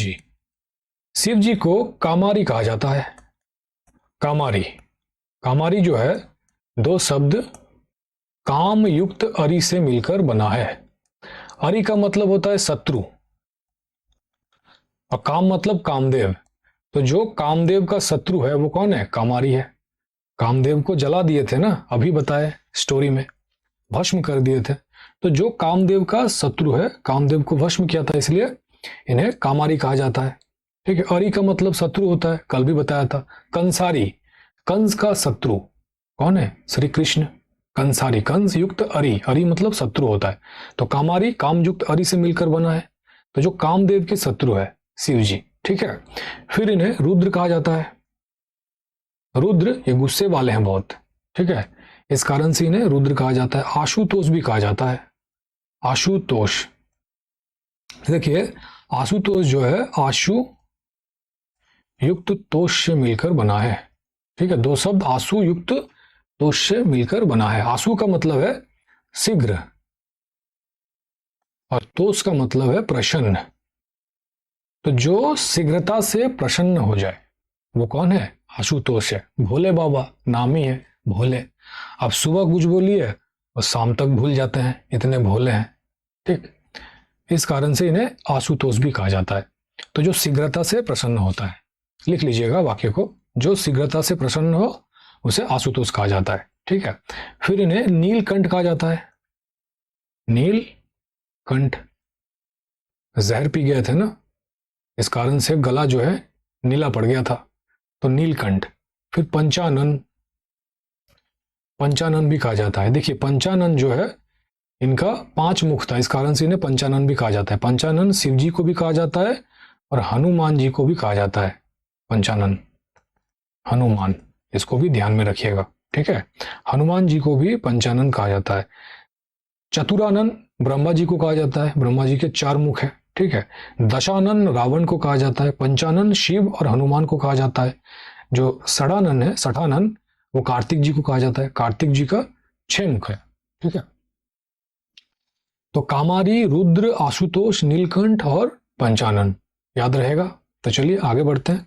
जी को कामारी कहा जाता है। कामारी जो है 2 शब्द काम युक्त अरि से मिलकर बना है। अरि का मतलब होता है शत्रु और काम मतलब कामदेव। तो जो कामदेव का शत्रु है वो कौन है? कामारी है। कामदेव को जला दिए थे ना, अभी बताए स्टोरी में, भस्म कर दिए थे। तो जो कामदेव का शत्रु है, कामदेव को भस्म किया था, इसलिए इन्हें कामारी कहा जाता है, ठीक है। अरि का मतलब शत्रु होता है, कल भी बताया था। कंसारी, कंस का शत्रु कौन है? श्री कृष्ण। कंसारी, कंस युक्त अरि, अरि मतलब शत्रु होता है, तो कामारी काम युक्त अरि से मिलकर बना है। तो जो कामदेव के शत्रु है शिव जी, ठीक है। फिर इन्हें रुद्र कहा जाता है। रुद्र ये गुस्से वाले हैं बहुत, ठीक है, इस कारण से इन्हें रुद्र कहा जाता है। आशुतोष भी कहा जाता है, आशुतोष। देखिए आशुतोष जो है आशु युक्त तोष से मिलकर बना है, ठीक है, 2 शब्द आशु युक्त तोष से मिलकर बना है। आशु का मतलब है शीघ्र और तोष का मतलब है प्रसन्न। तो जो शीघ्रता से प्रसन्न हो जाए वो कौन है? आशुतोष है। भोले बाबा नाम ही है भोले। अब सुबह कुछ बोलिए और शाम तक भूल जाते हैं, इतने भोले हैं, ठीक। इस कारण से इन्हें आशुतोष भी कहा जाता है। तो जो शीघ्रता से प्रसन्न होता है, लिख लीजिएगा वाक्य को, जो शीघ्रता से प्रसन्न हो उसे आशुतोष कहा जाता है, ठीक है। फिर इन्हें नीलकंठ कहा जाता है। नीलकंठ, जहर पी गए थे ना, इस कारण से गला जो है नीला पड़ गया था, तो नीलकंठ। फिर पंचानन, पंचानन भी कहा जाता है। देखिए पंचानन जो है इनका 5 मुख था, इस कारण से इन्हें पंचानन भी कहा जाता है। पंचानन शिव जी को भी कहा जाता है और हनुमान जी को भी कहा जाता है। पंचानन हनुमान, इसको भी ध्यान में रखिएगा, ठीक है। हनुमान जी को भी पंचानन कहा जाता है। चतुरानन ब्रह्मा जी को कहा जाता है, ब्रह्मा जी के 4 मुख है, ठीक है। दशानन रावण को कहा जाता है। पंचानन शिव और हनुमान को कहा जाता है। जो षडानन है, सठानन, वो कार्तिक जी को कहा जाता है। कार्तिक जी का 6 मुख है, ठीक है। तो कामारी, रुद्र, आशुतोष, नीलकंठ और पंचानन याद रहेगा। तो चलिए आगे बढ़ते हैं।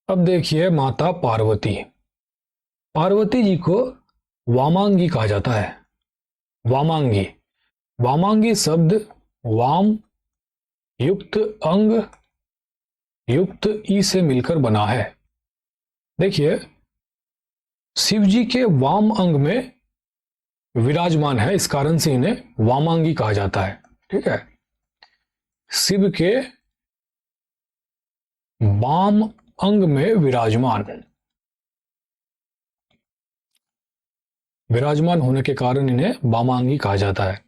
अब देखिए माता पार्वती। पार्वती जी को वामांगी कहा जाता है। वामांगी, वामांगी शब्द वाम युक्त अंग युक्त ई से मिलकर बना है। देखिए शिव जी के वाम अंग में विराजमान है, इस कारण से इन्हें वामांगी कहा जाता है, ठीक है। शिव के वाम अंग में विराजमान होने के कारण इन्हें वामांगी कहा जाता है।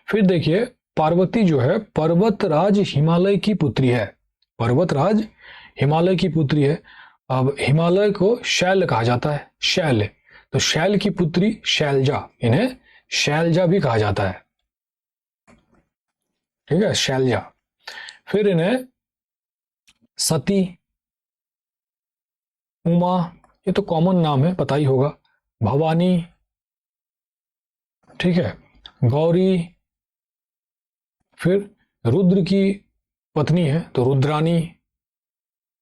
फिर देखिए पार्वती जो है पर्वतराज हिमालय की पुत्री है। पर्वतराज हिमालय की पुत्री है। अब हिमालय को शैल कहा जाता है, शैल, तो शैल की पुत्री शैलजा, इन्हें शैलजा भी कहा जाता है, ठीक है, शैलजा। फिर इन्हें सती, उमा, ये तो कॉमन नाम है, पता ही होगा, भवानी, ठीक है, गौरी। फिर रुद्र की पत्नी है तो रुद्रानी।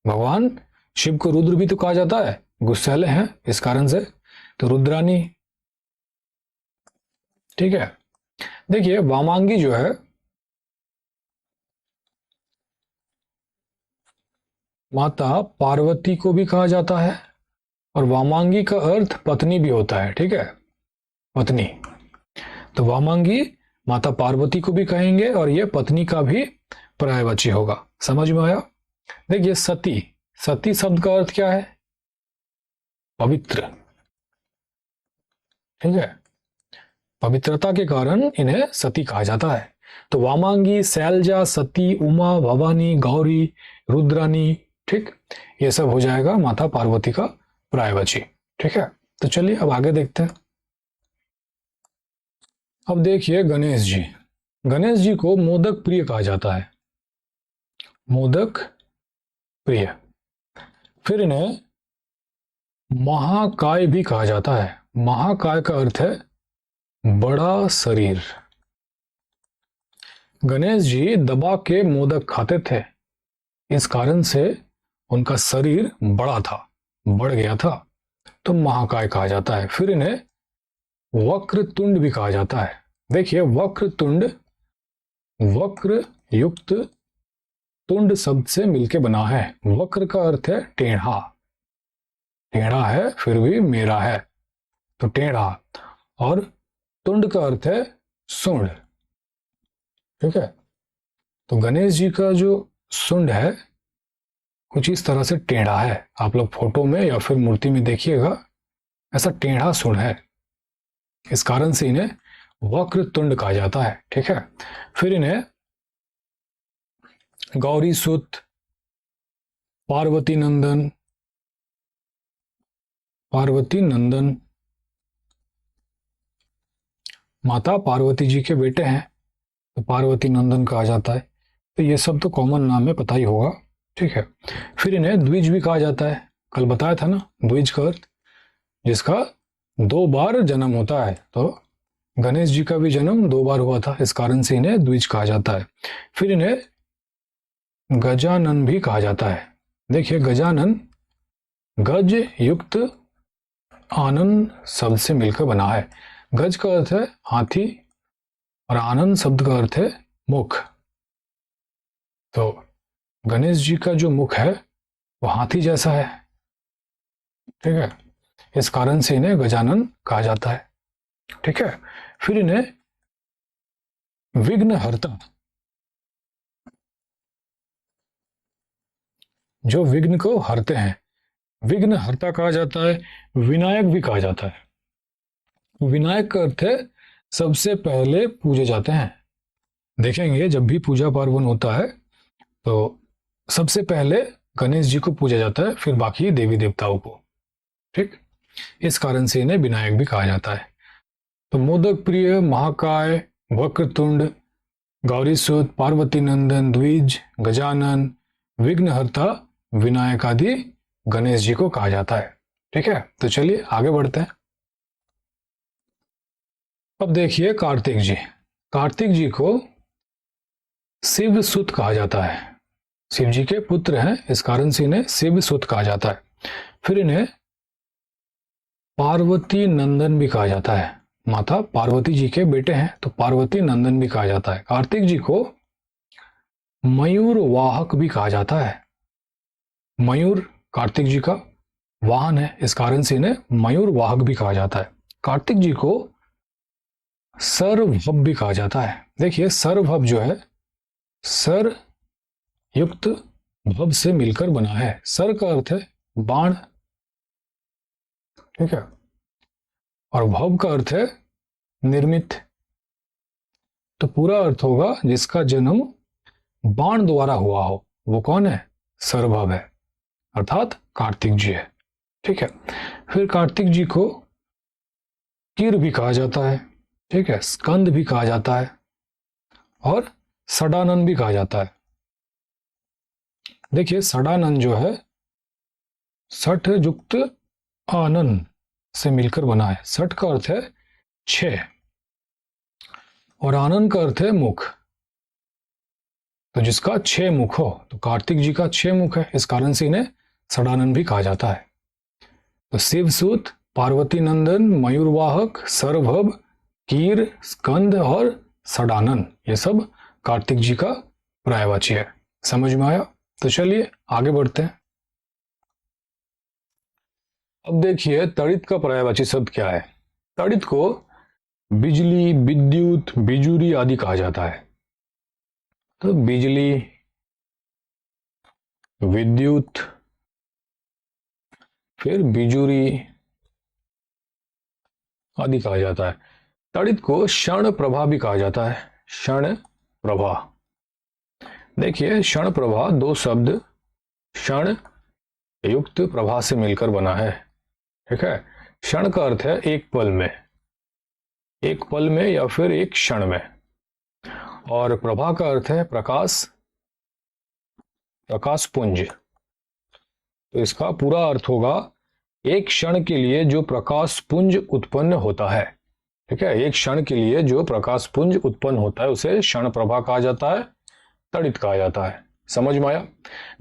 भगवान शिव को रुद्र भी तो कहा जाता है, गुस्सैले हैं इस कारण से, तो रुद्रानी, ठीक है। देखिए वामांगी जो है माता पार्वती को भी कहा जाता है और वामांगी का अर्थ पत्नी भी होता है, ठीक है, पत्नी। तो वामांगी माता पार्वती को भी कहेंगे और ये पत्नी का भी पर्यायवाची होगा। समझ में आया। देखिए सती, सती शब्द का अर्थ क्या है? पवित्र, ठीक है, पवित्रता के कारण इन्हें सती कहा जाता है। तो वामांगी, शैलजा, सती, उमा, भवानी, गौरी, रुद्रानी, ठीक, ये सब हो जाएगा माता पार्वती का पर्यायवाची, ठीक है। तो चलिए अब आगे देखते हैं। अब देखिए गणेश जी। गणेश जी को मोदक प्रिय कहा जाता है, मोदक प्रिय। फिर इन्हें महाकाय भी कहा जाता है। महाकाय का अर्थ है बड़ा शरीर। गणेश जी दबा के मोदक खाते थे, इस कारण से उनका शरीर बड़ा था, बढ़ गया था, तो महाकाय कहा जाता है। फिर इन्हें वक्रतुंड भी कहा जाता है। देखिए वक्रतुंड, वक्र युक्त तुंड शब्द से मिलके बना है। वक्र का अर्थ है टेढ़ा, टेढ़ा है फिर भी मेरा है, तो टेढ़ा, और तुंड का अर्थ है सुंड, ठीक है। तो गणेश जी का जो सुंड है कुछ इस तरह से टेढ़ा है। आप लोग फोटो में या फिर मूर्ति में देखिएगा, ऐसा टेढ़ा सुंड है, इस कारण से इन्हें वक्र तुंड कहा जाता है, ठीक है। फिर इन्हें गौरी सुत, पार्वती नंदन, पार्वती नंदन, माता पार्वती जी के बेटे हैं तो पार्वती नंदन कहा जाता है। तो ये सब तो कॉमन नाम है, पता ही होगा, ठीक है। फिर इन्हें द्विज भी कहा जाता है, कल बताया था ना द्विज का अर्थ, जिसका 2 बार जन्म होता है। तो गणेश जी का भी जन्म 2 बार हुआ था, इस कारण से इन्हें द्विज कहा जाता है। फिर इन्हें गजानन भी कहा जाता है। देखिए गजानन गज युक्त आनंद शब्द से मिलकर बना है। गज का अर्थ है हाथी और आनंद शब्द का अर्थ है मुख। तो गणेश जी का जो मुख है वो हाथी जैसा है, ठीक है, इस कारण से इन्हें गजानन कहा जाता है, ठीक है। फिर इन्हें विघ्नहर्ता, जो विघ्न को हरते हैं। विघ्न हरता कहा जाता है, विनायक भी कहा जाता है। विनायक का अर्थ है सबसे पहले पूजे जाते हैं। देखेंगे जब भी पूजा पार्वण होता है तो सबसे पहले गणेश जी को पूजा जाता है, फिर बाकी देवी देवताओं को। ठीक, इस कारण से इन्हें विनायक भी कहा जाता है। तो मोदक प्रिय, महाकाय, वक्रतुंड, गौरीसुत, पार्वती नंदन, द्विज, गजानन, विघ्नहर्ता, विनायक आदि गणेश जी को कहा जाता है। ठीक है, तो चलिए आगे बढ़ते हैं। अब देखिए कार्तिक जी। कार्तिक जी को शिव सुत कहा जाता है। शिव जी के पुत्र हैं, इस कारण से इन्हें शिव सुत कहा जाता है। फिर इन्हें पार्वती नंदन भी कहा जाता है। माता पार्वती जी के बेटे हैं तो पार्वती नंदन भी कहा जाता है। कार्तिक जी को मयूर वाहक भी कहा जाता है। मयूर कार्तिक जी का वाहन है, इस कारण से इन्हें मयूर वाहक भी कहा जाता है। कार्तिक जी को सर्वभव भी कहा जाता है। देखिए सर्वभव जो है सर युक्त भव से मिलकर बना है। सर का अर्थ है बाण, ठीक है, और भव का अर्थ है निर्मित। तो पूरा अर्थ होगा जिसका जन्म बाण द्वारा हुआ हो, वो कौन है? सर्वभव है, अर्थात कार्तिक जी है। ठीक है, फिर कार्तिक जी को किर भी कहा जाता है, ठीक है, स्कंद भी कहा जाता है और सडानन भी कहा जाता है। देखिए सडानन जो है सठ युक्त आनन से मिलकर बना है। सठ का अर्थ है छह और आनन का अर्थ है मुख। तो जिसका छह मुख हो, तो कार्तिक जी का छह मुख है, इस कारण से इन्हें सडानन भी कहा जाता है। तो शिवसूत, पार्वती नंदन, मयूरवाहक, सर्वभव, कीर, स्कंद और सडानन, ये सब कार्तिक जी का पर्यायवाची है। समझ में आया? तो चलिए आगे बढ़ते हैं। अब देखिए तड़ित का पर्यायवाची शब्द क्या है। तड़ित को बिजली, विद्युत, बिजुरी आदि कहा जाता है। तो बिजली, विद्युत, फिर बिजुरी आदि कहा जाता है। तड़ित को क्षण प्रभा भी कहा जाता है। क्षण प्रभा, देखिए क्षण प्रभा दो शब्द क्षण युक्त प्रभा से मिलकर बना है। ठीक है, क्षण का अर्थ है एक पल में, एक पल में या फिर एक क्षण में, और प्रभा का अर्थ है प्रकाश, प्रकाश पुंज। तो इसका पूरा अर्थ होगा एक क्षण के लिए जो प्रकाश पुंज उत्पन्न होता है। ठीक है, एक क्षण के लिए जो प्रकाश पुंज उत्पन्न होता है उसे क्षण प्रभा कहा जाता है, तड़ित कहा जाता है। समझ में आया?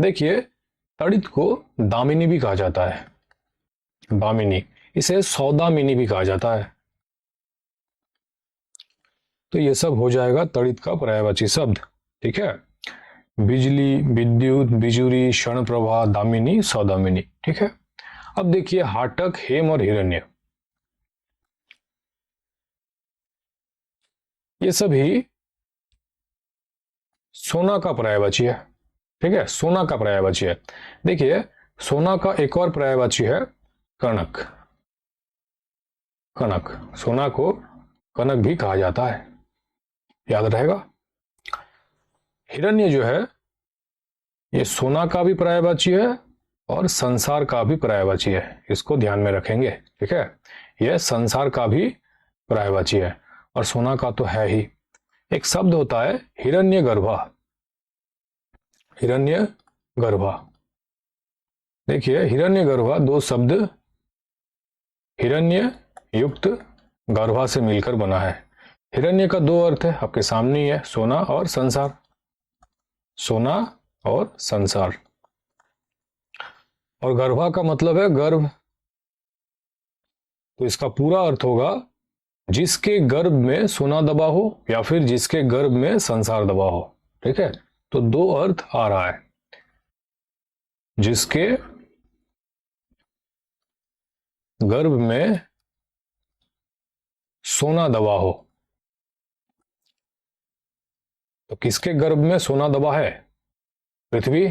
देखिए तड़ित को दामिनी भी कहा जाता है, दामिनी, इसे सौदामिनी भी कहा जाता है। तो ये सब हो जाएगा तड़ित का पर्यायवाची शब्द। ठीक है, बिजली, विद्युत, बिजुरी, क्षण प्रभा, दामिनी, सौदामिनी। ठीक है, अब देखिए हाटक, हेम और हिरण्य, ये सभी सोना का पर्यायवाची है। ठीक है, सोना का पर्यायवाची है। देखिए सोना का एक और पर्यायवाची है कनक। कनक, सोना को कनक भी कहा जाता है, याद रहेगा। हिरण्य जो है ये सोना का भी पर्यायवाची है और संसार का भी पर्यायवाची है, इसको ध्यान में रखेंगे। ठीक है, यह संसार का भी पर्यायवाची है और सोना का तो है ही। एक शब्द होता है हिरण्य गर्भा, हिरण्य गर्भा। देखिए हिरण्य गर्भा दो शब्द हिरण्य युक्त गर्भा से मिलकर बना है। हिरण्य का दो अर्थ है, आपके सामने ही है, सोना और संसार, सोना और संसार। और गर्भा का मतलब है गर्भ, तो इसका पूरा अर्थ होगा जिसके गर्भ में सोना दबा हो या फिर जिसके गर्भ में संसार दबा हो। ठीक है, तो दो अर्थ आ रहा है, जिसके गर्भ में सोना दबा हो। तो किसके गर्भ में सोना दबा है? पृथ्वी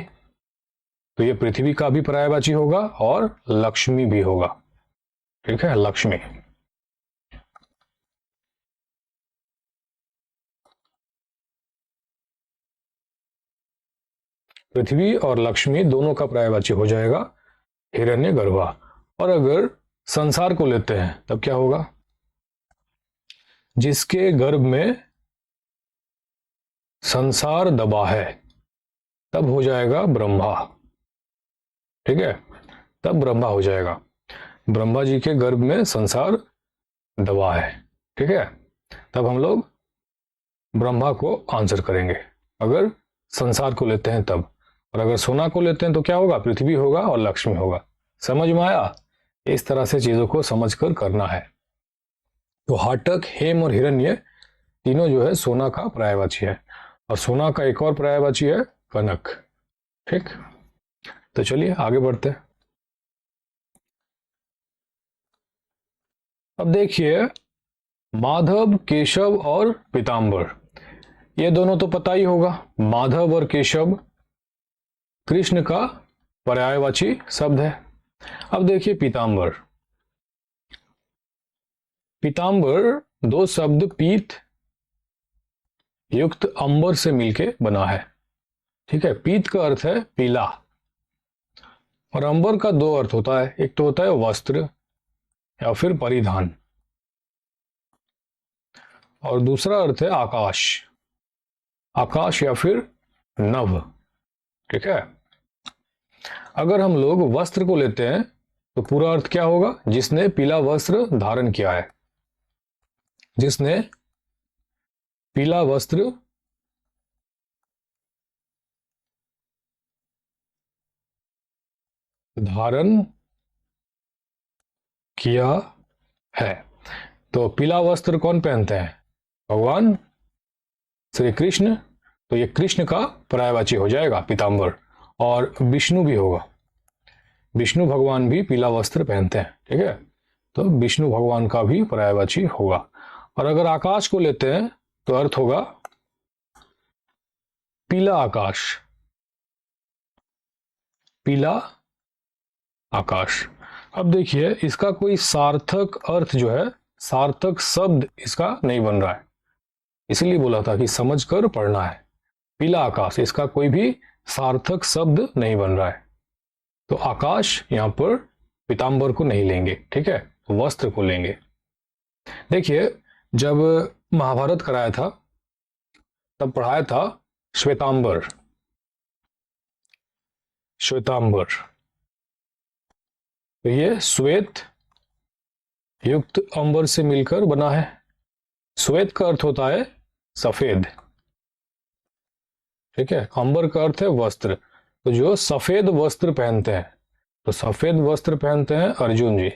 तो ये पृथ्वी का भी पर्यायवाची होगा और लक्ष्मी भी होगा। ठीक है, लक्ष्मी। पृथ्वी और लक्ष्मी दोनों का पर्यायवाची हो जाएगा हिरण्यगर्भा। और अगर संसार को लेते हैं तब क्या होगा? जिसके गर्भ में संसार दबा है तब हो जाएगा ब्रह्मा। ठीक है, तब ब्रह्मा हो जाएगा। ब्रह्मा जी के गर्भ में संसार दबा है। ठीक है, तब हम लोग ब्रह्मा को आंसर करेंगे अगर संसार को लेते हैं तब। और अगर सोना को लेते हैं तो क्या होगा? पृथ्वी होगा और लक्ष्मी होगा। समझ में आया? इस तरह से चीजों को समझकर करना है। तो हाटक, हेम और हिरण्य तीनों जो है सोना का पर्यायवाची है। और सोना का एक और पर्यायवाची है कनक। ठीक, तो चलिए आगे बढ़ते हैं। अब देखिए, माधव, केशव और पीतांबर, ये दोनों तो पता ही होगा। माधव और केशव कृष्ण का पर्यायवाची शब्द है। अब देखिए पीतांबर। पीतांबर दो शब्द पीत युक्त अंबर से मिलके बना है। ठीक है, पीत का अर्थ है पीला और अंबर का दो अर्थ होता है। एक तो होता है वस्त्र या फिर परिधान, और दूसरा अर्थ है आकाश, आकाश या फिर नभ। ठीक है, अगर हम लोग वस्त्र को लेते हैं तो पूरा अर्थ क्या होगा? जिसने पीला वस्त्र धारण किया है, जिसने पीला वस्त्र धारण किया है। तो पीला वस्त्र कौन पहनते हैं? भगवान श्री कृष्ण। तो ये कृष्ण का पर्यायवाची हो जाएगा पीतांबर। और विष्णु भी होगा, विष्णु भगवान भी पीला वस्त्र पहनते हैं। ठीक है, तो विष्णु भगवान का भी पर्यायवाची होगा। और अगर आकाश को लेते हैं तो अर्थ होगा पीला आकाश, पीला आकाश। अब देखिए, इसका कोई सार्थक अर्थ जो है, सार्थक शब्द इसका नहीं बन रहा है, इसलिए बोला था कि समझकर पढ़ना है। पीला आकाश, इसका कोई भी सार्थक शब्द नहीं बन रहा है, तो आकाश यहां पर पीतांबर को नहीं लेंगे। ठीक है, वस्त्र को लेंगे। देखिए, जब महाभारत कराया था तब पढ़ाया था श्वेतांबर, श्वेतांबर। तो ये श्वेत युक्त अंबर से मिलकर बना है। श्वेत का अर्थ होता है सफेद। ठीक है, अंबर का अर्थ है वस्त्र। तो जो सफेद वस्त्र पहनते हैं, तो सफेद वस्त्र पहनते हैं अर्जुन जी।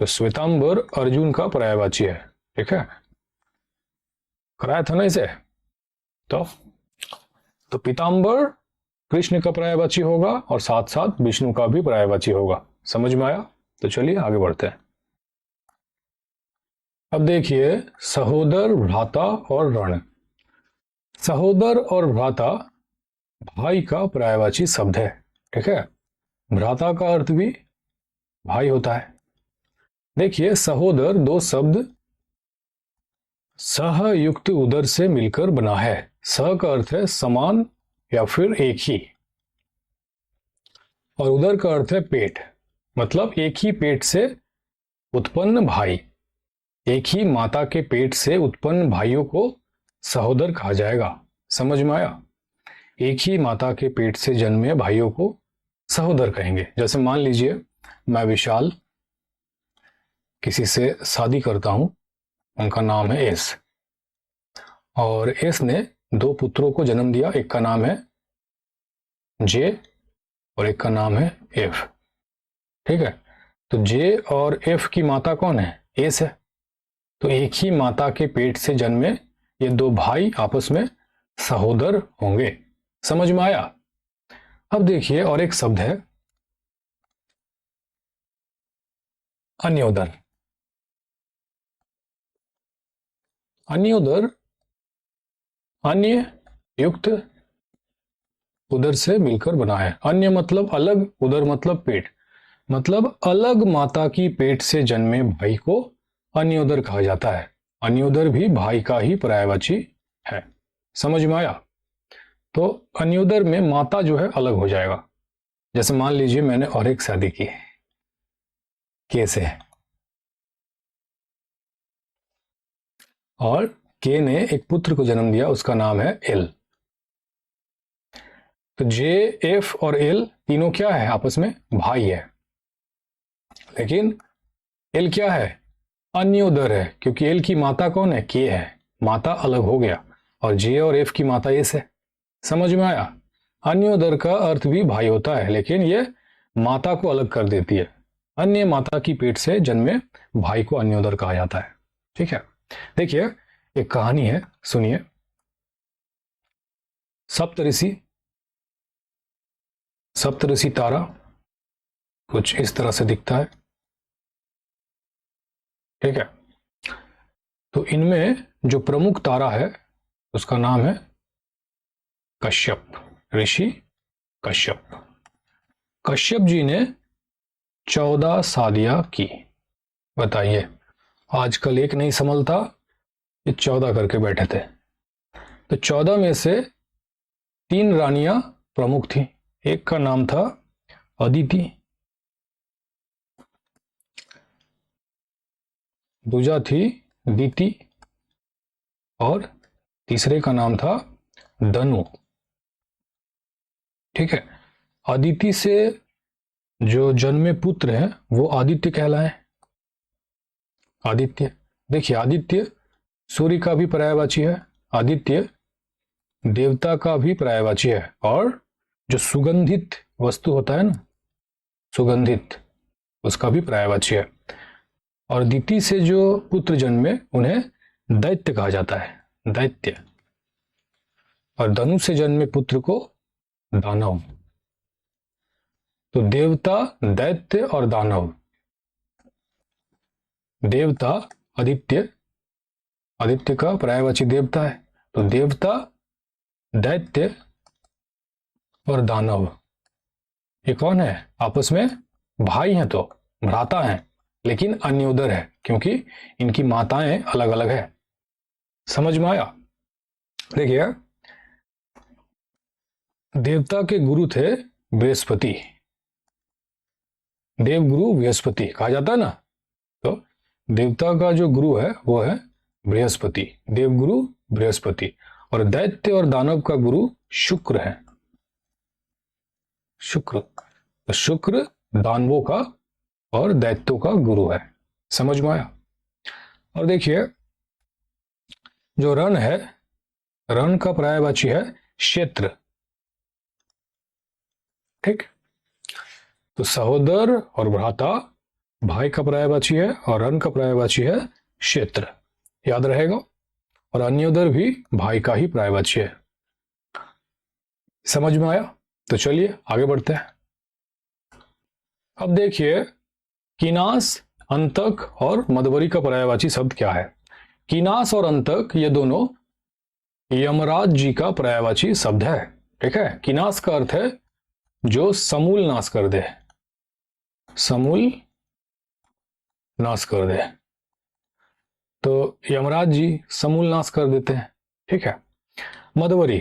तो श्वेतांबर अर्जुन का पर्यायवाची है। ठीक है, कराया था ना इसे। तो पीतांबर कृष्ण का पर्यायवाची होगा और साथ साथ विष्णु का भी पर्यायवाची होगा। समझ में आया? तो चलिए आगे बढ़ते हैं। अब देखिए, सहोदर, भ्राता और रण। सहोदर और भ्राता भाई का पर्यायवाची शब्द है। ठीक है, भ्राता का अर्थ भी भाई होता है। देखिए, सहोदर दो शब्द सहयुक्त उदर से मिलकर बना है। सह का अर्थ है समान या फिर एक ही, और उदर का अर्थ है पेट, मतलब एक ही पेट से उत्पन्न भाई। एक ही माता के पेट से उत्पन्न भाइयों को सहोदर कहा जाएगा। समझ में आया? एक ही माता के पेट से जन्मे भाइयों को सहोदर कहेंगे। जैसे मान लीजिए मैं विशाल किसी से शादी करता हूं, उनका नाम है एस, और एस ने दो पुत्रों को जन्म दिया। एक का नाम है जे और एक का नाम है एफ। ठीक है, तो जे और एफ की माता कौन है? एस है। तो एक ही माता के पेट से जन्मे ये दो भाई आपस में सहोदर होंगे। समझ में आया? अब देखिए, और एक शब्द है अन्योदर। अन्योदर अन्य युक्त उदर से मिलकर बना है। अन्य मतलब अलग, उदर मतलब पेट, मतलब अलग माता की पेट से जन्मे भाई को अन्योदर कहा जाता है। अन्योदर भी भाई का ही पर्यायवाची है। समझ में आया? तो अन्योदर में माता जो है अलग हो जाएगा। जैसे मान लीजिए मैंने और एक शादी की के से, और के ने एक पुत्र को जन्म दिया, उसका नाम है एल। तो जे, एफ और एल तीनों क्या है? आपस में भाई है। लेकिन एल क्या है? अन्योदर है, क्योंकि एल की माता कौन है? के है। माता अलग हो गया, और जे और एफ की माता एस है। समझ में आया? अन्योदर का अर्थ भी भाई होता है, लेकिन ये माता को अलग कर देती है। अन्य माता की पेट से जन्मे भाई को अन्योदर कहा जाता है। ठीक है, देखिए एक कहानी है, सुनिए। सप्तऋषि, सप्तऋषि तारा कुछ इस तरह से दिखता है। ठीक है, तो इनमें जो प्रमुख तारा है उसका नाम है कश्यप, ऋषि कश्यप। कश्यप जी ने 14 शादियां की। बताइए, आजकल एक नहीं संभलता, ये 14 करके बैठे थे। तो 14 में से 3 रानियां प्रमुख थी। एक का नाम था अदिति, दूजा थी दीति, और तीसरे का नाम था दनु। ठीक है, अदिति से जो जन्मे पुत्र हैं वो आदित्य कहलाए। आदित्य, देखिए आदित्य सूर्य का भी पर्यायवाची है, आदित्य देवता का भी पर्यायवाची है, और जो सुगंधित वस्तु होता है ना, सुगंधित, उसका भी पर्यायवाची है। और दिति से जो पुत्र जन्मे उन्हें दैत्य कहा जाता है, दैत्य। और धनु से जन्मे पुत्र को दानव। तो देवता, दैत्य और दानव। देवता आदित्य, आदित्य का पर्यायवाची देवता है। तो देवता, दैत्य और दानव, ये कौन है? आपस में भाई हैं, तो भ्राता हैं, लेकिन अन्योदर है, क्योंकि इनकी माताएं अलग अलग है। समझ में आया? देखिए, देवता के गुरु थे बृहस्पति, देवगुरु बृहस्पति कहा जाता है ना। तो देवता का जो गुरु है वो है बृहस्पति, देवगुरु बृहस्पति। और दैत्य और दानव का गुरु शुक्र है, शुक्र। तो शुक्र दानवों का और दैत्यों का गुरु है। समझ में आया? और देखिए, जो रण है, रण का पर्यायवाची है क्षेत्र। ठीक, तो सहोदर और भ्राता भाई का पर्यायवाची है, और रण का पर्यायवाची है क्षेत्र, याद रहेगा। और अन्योदर भी भाई का ही पर्यायवाची है। समझ में आया? तो चलिए आगे बढ़ते हैं। अब देखिए, कीनास, अंतक और मदवरी का पर्यायवाची शब्द क्या है? कीनास और अंतक ये दोनों यमराज जी का पर्यायवाची शब्द है। ठीक है, कीनास का अर्थ है जो समूल नाश कर दे, समूल नाश कर दे। तो यमराज जी समूल नाश कर देते हैं। ठीक है, मदवरी,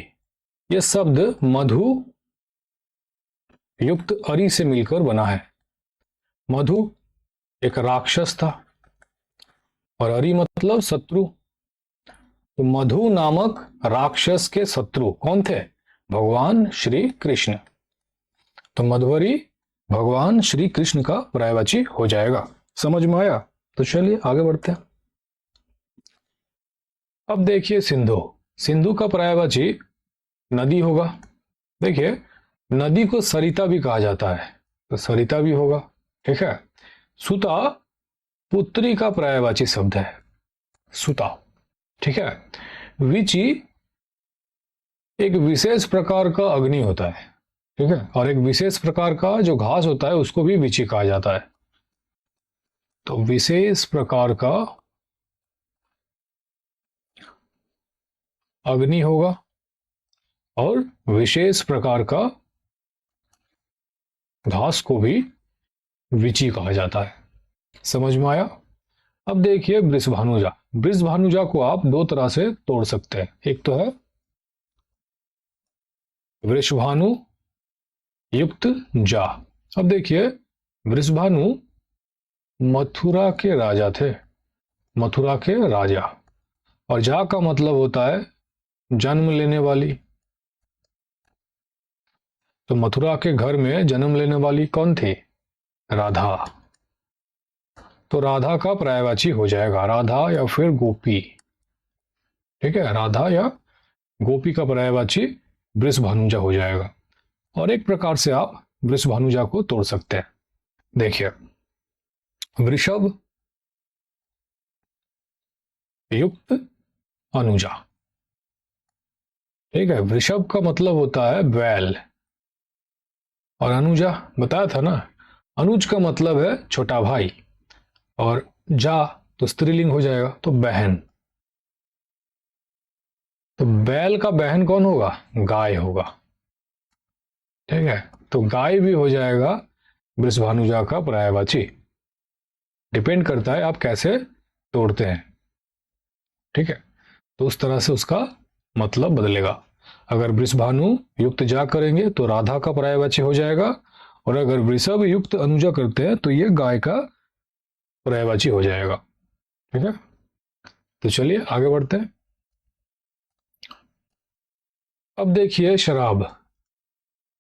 यह शब्द मधु युक्त अरि से मिलकर बना है। मधु एक राक्षस था, और अरि मतलब शत्रु। तो मधु नामक राक्षस के शत्रु कौन थे? भगवान श्री कृष्ण। तो मधुवरी भगवान श्री कृष्ण का पर्यायवाची हो जाएगा। समझ में आया? तो चलिए आगे बढ़ते हैं। अब देखिए सिंधु, सिंधु का पर्यायवाची नदी होगा। देखिए, नदी को सरिता भी कहा जाता है, तो सरिता भी होगा। ठीक है, सुता पुत्री का पर्यायवाची शब्द है, सुता। ठीक है, विचि एक विशेष प्रकार का अग्नि होता है। ठीक है, और एक विशेष प्रकार का जो घास होता है उसको भी विचि कहा जाता है। तो विशेष प्रकार का अग्नि होगा, और विशेष प्रकार का घास को भी विची कहा जाता है। समझ में आया? अब देखिए वृषभानुजा। वृषभानुजा को आप दो तरह से तोड़ सकते हैं। एक तो है वृषभानु युक्त जा। अब देखिए वृषभानु मथुरा के राजा थे, मथुरा के राजा, और जा का मतलब होता है जन्म लेने वाली। तो मथुरा के घर में जन्म लेने वाली कौन थी? राधा। तो राधा का पर्यायवाची हो जाएगा राधा या फिर गोपी। ठीक है, राधा या गोपी का पर्यायवाची वृषभानुजा हो जाएगा। और एक प्रकार से आप वृषभानुजा को तोड़ सकते हैं। देखिए वृषभ युक्त अनुजा। ठीक है, वृषभ का मतलब होता है बैल, और अनुजा बताया था ना, अनुज का मतलब है छोटा भाई, और जा तो स्त्रीलिंग हो जाएगा, तो बहन। तो बैल का बहन कौन होगा? गाय होगा। ठीक है, तो गाय भी हो जाएगा वृषभानुजा का पर्यायवाची। डिपेंड करता है आप कैसे तोड़ते हैं। ठीक है, तो उस तरह से उसका मतलब बदलेगा। अगर वृषभानु युक्त जा करेंगे तो राधा का पर्यायवाची हो जाएगा, और अगर वृषभ युक्त अनुजा करते हैं तो ये गाय का पर्यायवाची हो जाएगा। ठीक है, तो चलिए आगे बढ़ते हैं। अब देखिए शराब।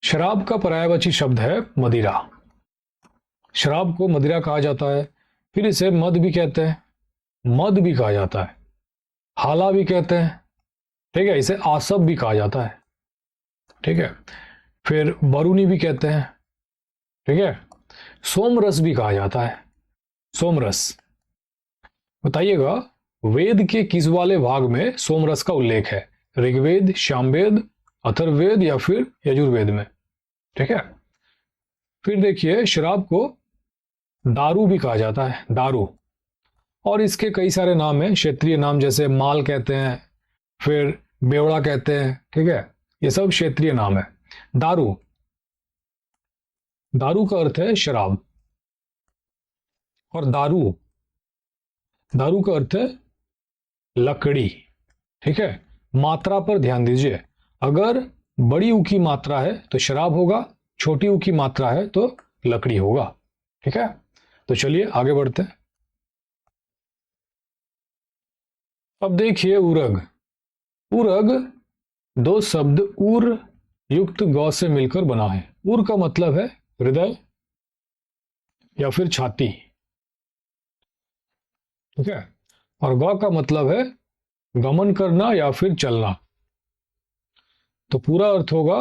शराब का पर्यायवाची शब्द है मदिरा। शराब को मदिरा कहा जाता है, फिर इसे मद भी कहते हैं, मद भी कहा जाता है, हाला भी कहते हैं। ठीक है, इसे आसब भी कहा जाता है। ठीक है, फिर बरूनी भी कहते हैं। ठीक है, सोमरस भी कहा जाता है, सोमरस। बताइएगा वेद के किस वाले भाग में सोमरस का उल्लेख है? ऋग्वेद, सामवेद, अथर्ववेद या फिर यजुर्वेद में? ठीक है, फिर देखिए शराब को दारू भी कहा जाता है, दारू। और इसके कई सारे नाम हैं, क्षेत्रीय नाम, जैसे माल कहते हैं, फिर बेवड़ा कहते हैं। ठीक है, ये सब क्षेत्रीय नाम है। दारू, दारू का अर्थ है शराब, और दारू, दारू का अर्थ है लकड़ी। ठीक है, मात्रा पर ध्यान दीजिए। अगर बड़ी ऊ की मात्रा है तो शराब होगा, छोटी ऊ की मात्रा है तो लकड़ी होगा। ठीक है, तो चलिए आगे बढ़ते हैं। अब देखिए उरग। उरग दो शब्द उर युक्त गौ से मिलकर बना है। उर का मतलब है हृदय या फिर छाती। ठीक है, और गौ का मतलब है गमन करना या फिर चलना। तो पूरा अर्थ होगा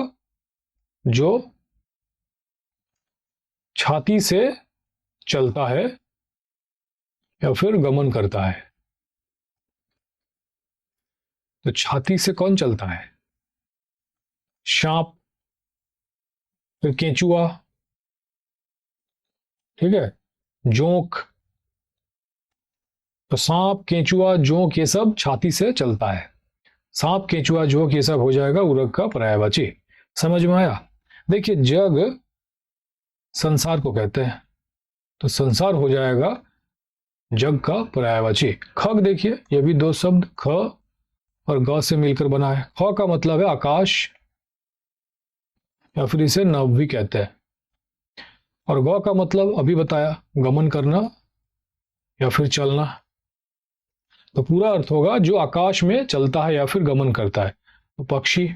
जो छाती से चलता है या फिर गमन करता है। तो छाती से कौन चलता है? सांप, फिर केंचुआ। ठीक है, जोंक। तो सांप, केंचुआ, जोंक ये सब छाती से चलता है। सांप, केंचुआ, जोंक ये सब हो जाएगा उरग का पर्यायवाची। समझ में आया? देखिए जग संसार को कहते हैं, तो संसार हो जाएगा जग का पर्यायवाची। खग देखिए, ये भी दो शब्द ख और ग से मिलकर बना है। ख का मतलब है आकाश, या फिर इसे नभ भी कहते हैं, और ग का मतलब अभी बताया गमन करना या फिर चलना। तो पूरा अर्थ होगा जो आकाश में चलता है या फिर गमन करता है। तो पक्षी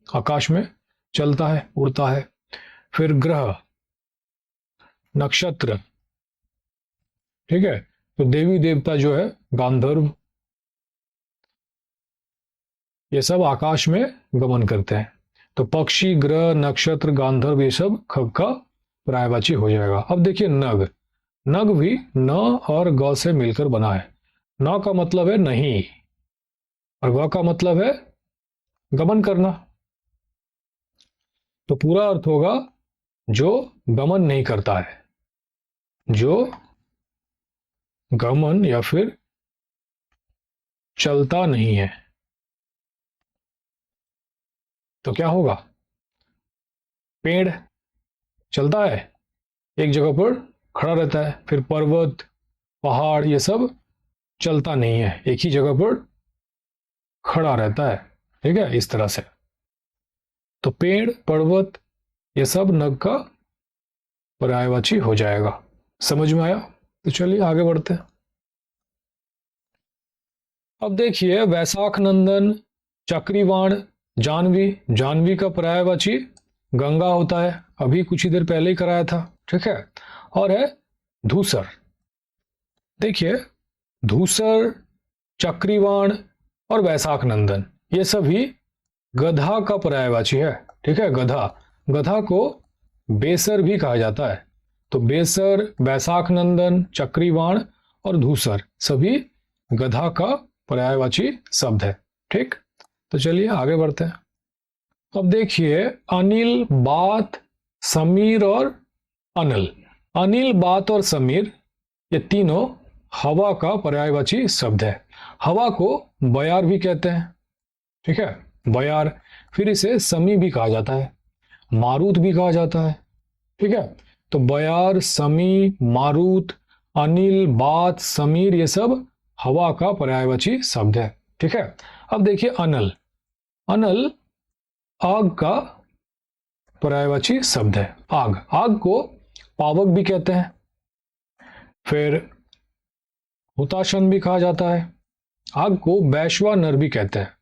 आकाश में चलता है, उड़ता है। फिर ग्रह, नक्षत्र। ठीक है, तो देवी देवता जो है, गांधर्व, ये सब आकाश में गमन करते हैं। तो पक्षी, ग्रह, नक्षत्र, गांधर्व ये सब खग का पर्यायवाची हो जाएगा। अब देखिए नग। नग भी न और ग से मिलकर बना है। न का मतलब है नहीं, और ग का मतलब है गमन करना। तो पूरा अर्थ होगा जो गमन नहीं करता है, जो गमन या फिर चलता नहीं है। तो क्या होगा? पेड़ चलता है, एक जगह पर खड़ा रहता है। फिर पर्वत, पहाड़, ये सब चलता नहीं है, एक ही जगह पर खड़ा रहता है। ठीक है, इस तरह से। तो पेड़, पर्वत, ये सब नग का पर्यायवाची हो जाएगा। समझ में आया? तो चलिए आगे बढ़ते हैं। अब देखिए, वैशाख नंदन, चक्रीवाण, जानवी। जानवी का पर्यायवाची गंगा होता है, अभी कुछ ही देर पहले ही कराया था। ठीक है, और है धूसर। देखिए, धूसर, चक्रीवाण और वैशाख नंदन, ये सभी गधा का पर्यायवाची है। ठीक है, गधा। गधा को बेसर भी कहा जाता है। तो बेसर, वैशाख नंदन, चक्रीवाण और धूसर सभी गधा का पर्यायवाची शब्द है। ठीक, तो चलिए आगे बढ़ते हैं। अब देखिए, अनिल, बात, समीर और अनल। अनिल, बात और समीर, ये तीनों हवा का पर्यायवाची शब्द है। हवा को बयार भी कहते हैं। ठीक है, बयार। फिर इसे समी भी कहा जाता है, मारुत भी कहा जाता है। ठीक है, तो बयार, समी, मारुत, अनिल, बात, समीर, ये सब हवा का पर्यायवाची शब्द है। ठीक है, अब देखिए अनल। अनल आग का पर्यायवाची शब्द है। आग। आग को पावक भी कहते हैं। फिर हुताशन भी कहा जाता है। आग को वैश्वानर भी कहते हैं,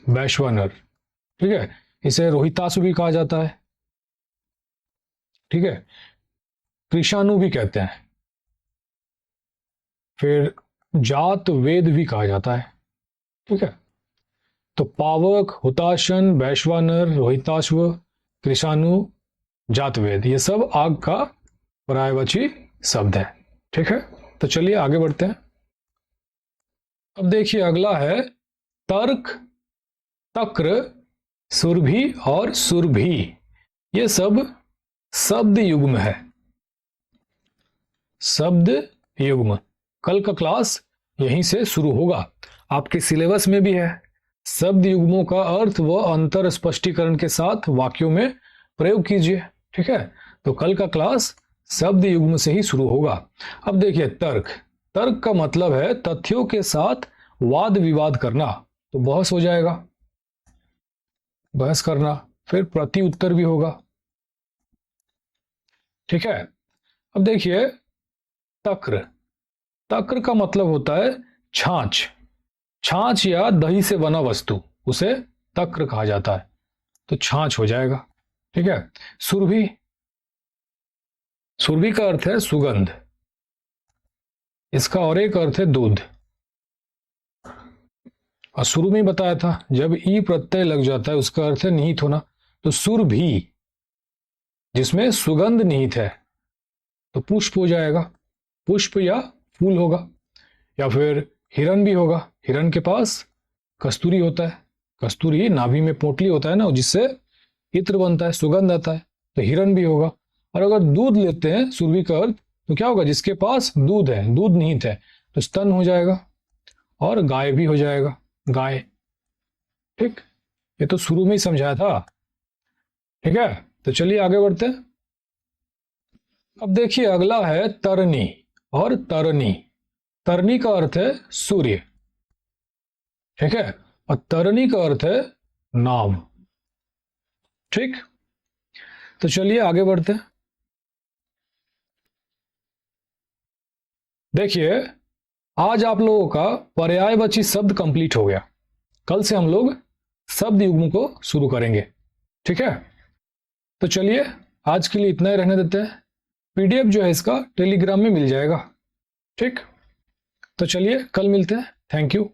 वैश्वानर। ठीक है, इसे रोहितासु भी कहा जाता है। ठीक है, कृषाणु भी कहते हैं। फिर जात वेद भी कहा जाता है। ठीक है, तो पावक, हुताशन, वैश्वानर, रोहिताश्व, कृषाणु, जातवेद, ये सब आग का पर्यायवाची शब्द है। ठीक है, तो चलिए आगे बढ़ते हैं। अब देखिए, अगला है तर्क, तक्र, सुरभि और सुरभि। ये सब शब्द युग्म है। शब्द युग्म। कल का क्लास यहीं से शुरू होगा, आपके सिलेबस में भी है। शब्द युग्मों का अर्थ व अंतर स्पष्टीकरण के साथ वाक्यों में प्रयोग कीजिए। ठीक है, तो कल का क्लास शब्द युग्म से ही शुरू होगा। अब देखिए, तर्क। तर्क का मतलब है तथ्यों के साथ वाद विवाद करना। तो बहस हो जाएगा, बहस करना। फिर प्रति उत्तर भी होगा। ठीक है, अब देखिए तक्र। तक्र का मतलब होता है छाछ। छाछ या दही से बना वस्तु, उसे तक्र कहा जाता है। तो छाछ हो जाएगा। ठीक है, सुरभि। सुरभि का अर्थ है सुगंध। इसका और एक अर्थ है दूध। और शुरू में बताया था, जब ई प्रत्यय लग जाता है उसका अर्थ है निहित होना। तो सुरभि, जिसमें सुगंध निहित है, तो पुष्प हो जाएगा। पुष्प या फूल होगा। या फिर हिरण भी होगा। हिरण के पास कस्तूरी होता है। कस्तूरी नाभि में पोटली होता है ना, जिससे इत्र बनता है, सुगंध आता है। तो हिरण भी होगा। और अगर दूध लेते हैं सुरभि का अर्थ, तो क्या होगा? जिसके पास दूध है, दूध निहित है, तो स्तन हो जाएगा। और गाय भी हो जाएगा, गाय। ठीक, ये तो शुरू में ही समझाया था। ठीक है, तो चलिए आगे बढ़ते हैं। अब देखिए, अगला है तरनी और तरनी। तरनी का अर्थ है सूर्य। ठीक है, और तरनी का अर्थ है नाव। ठीक, तो चलिए आगे बढ़ते हैं। देखिए, आज आप लोगों का पर्यायवाची शब्द कंप्लीट हो गया। कल से हम लोग शब्द युग्म को शुरू करेंगे। ठीक है, तो चलिए आज के लिए इतना ही रहने देते हैं। पीडीएफ जो है इसका टेलीग्राम में मिल जाएगा। ठीक, तो चलिए कल मिलते हैं। Thank you.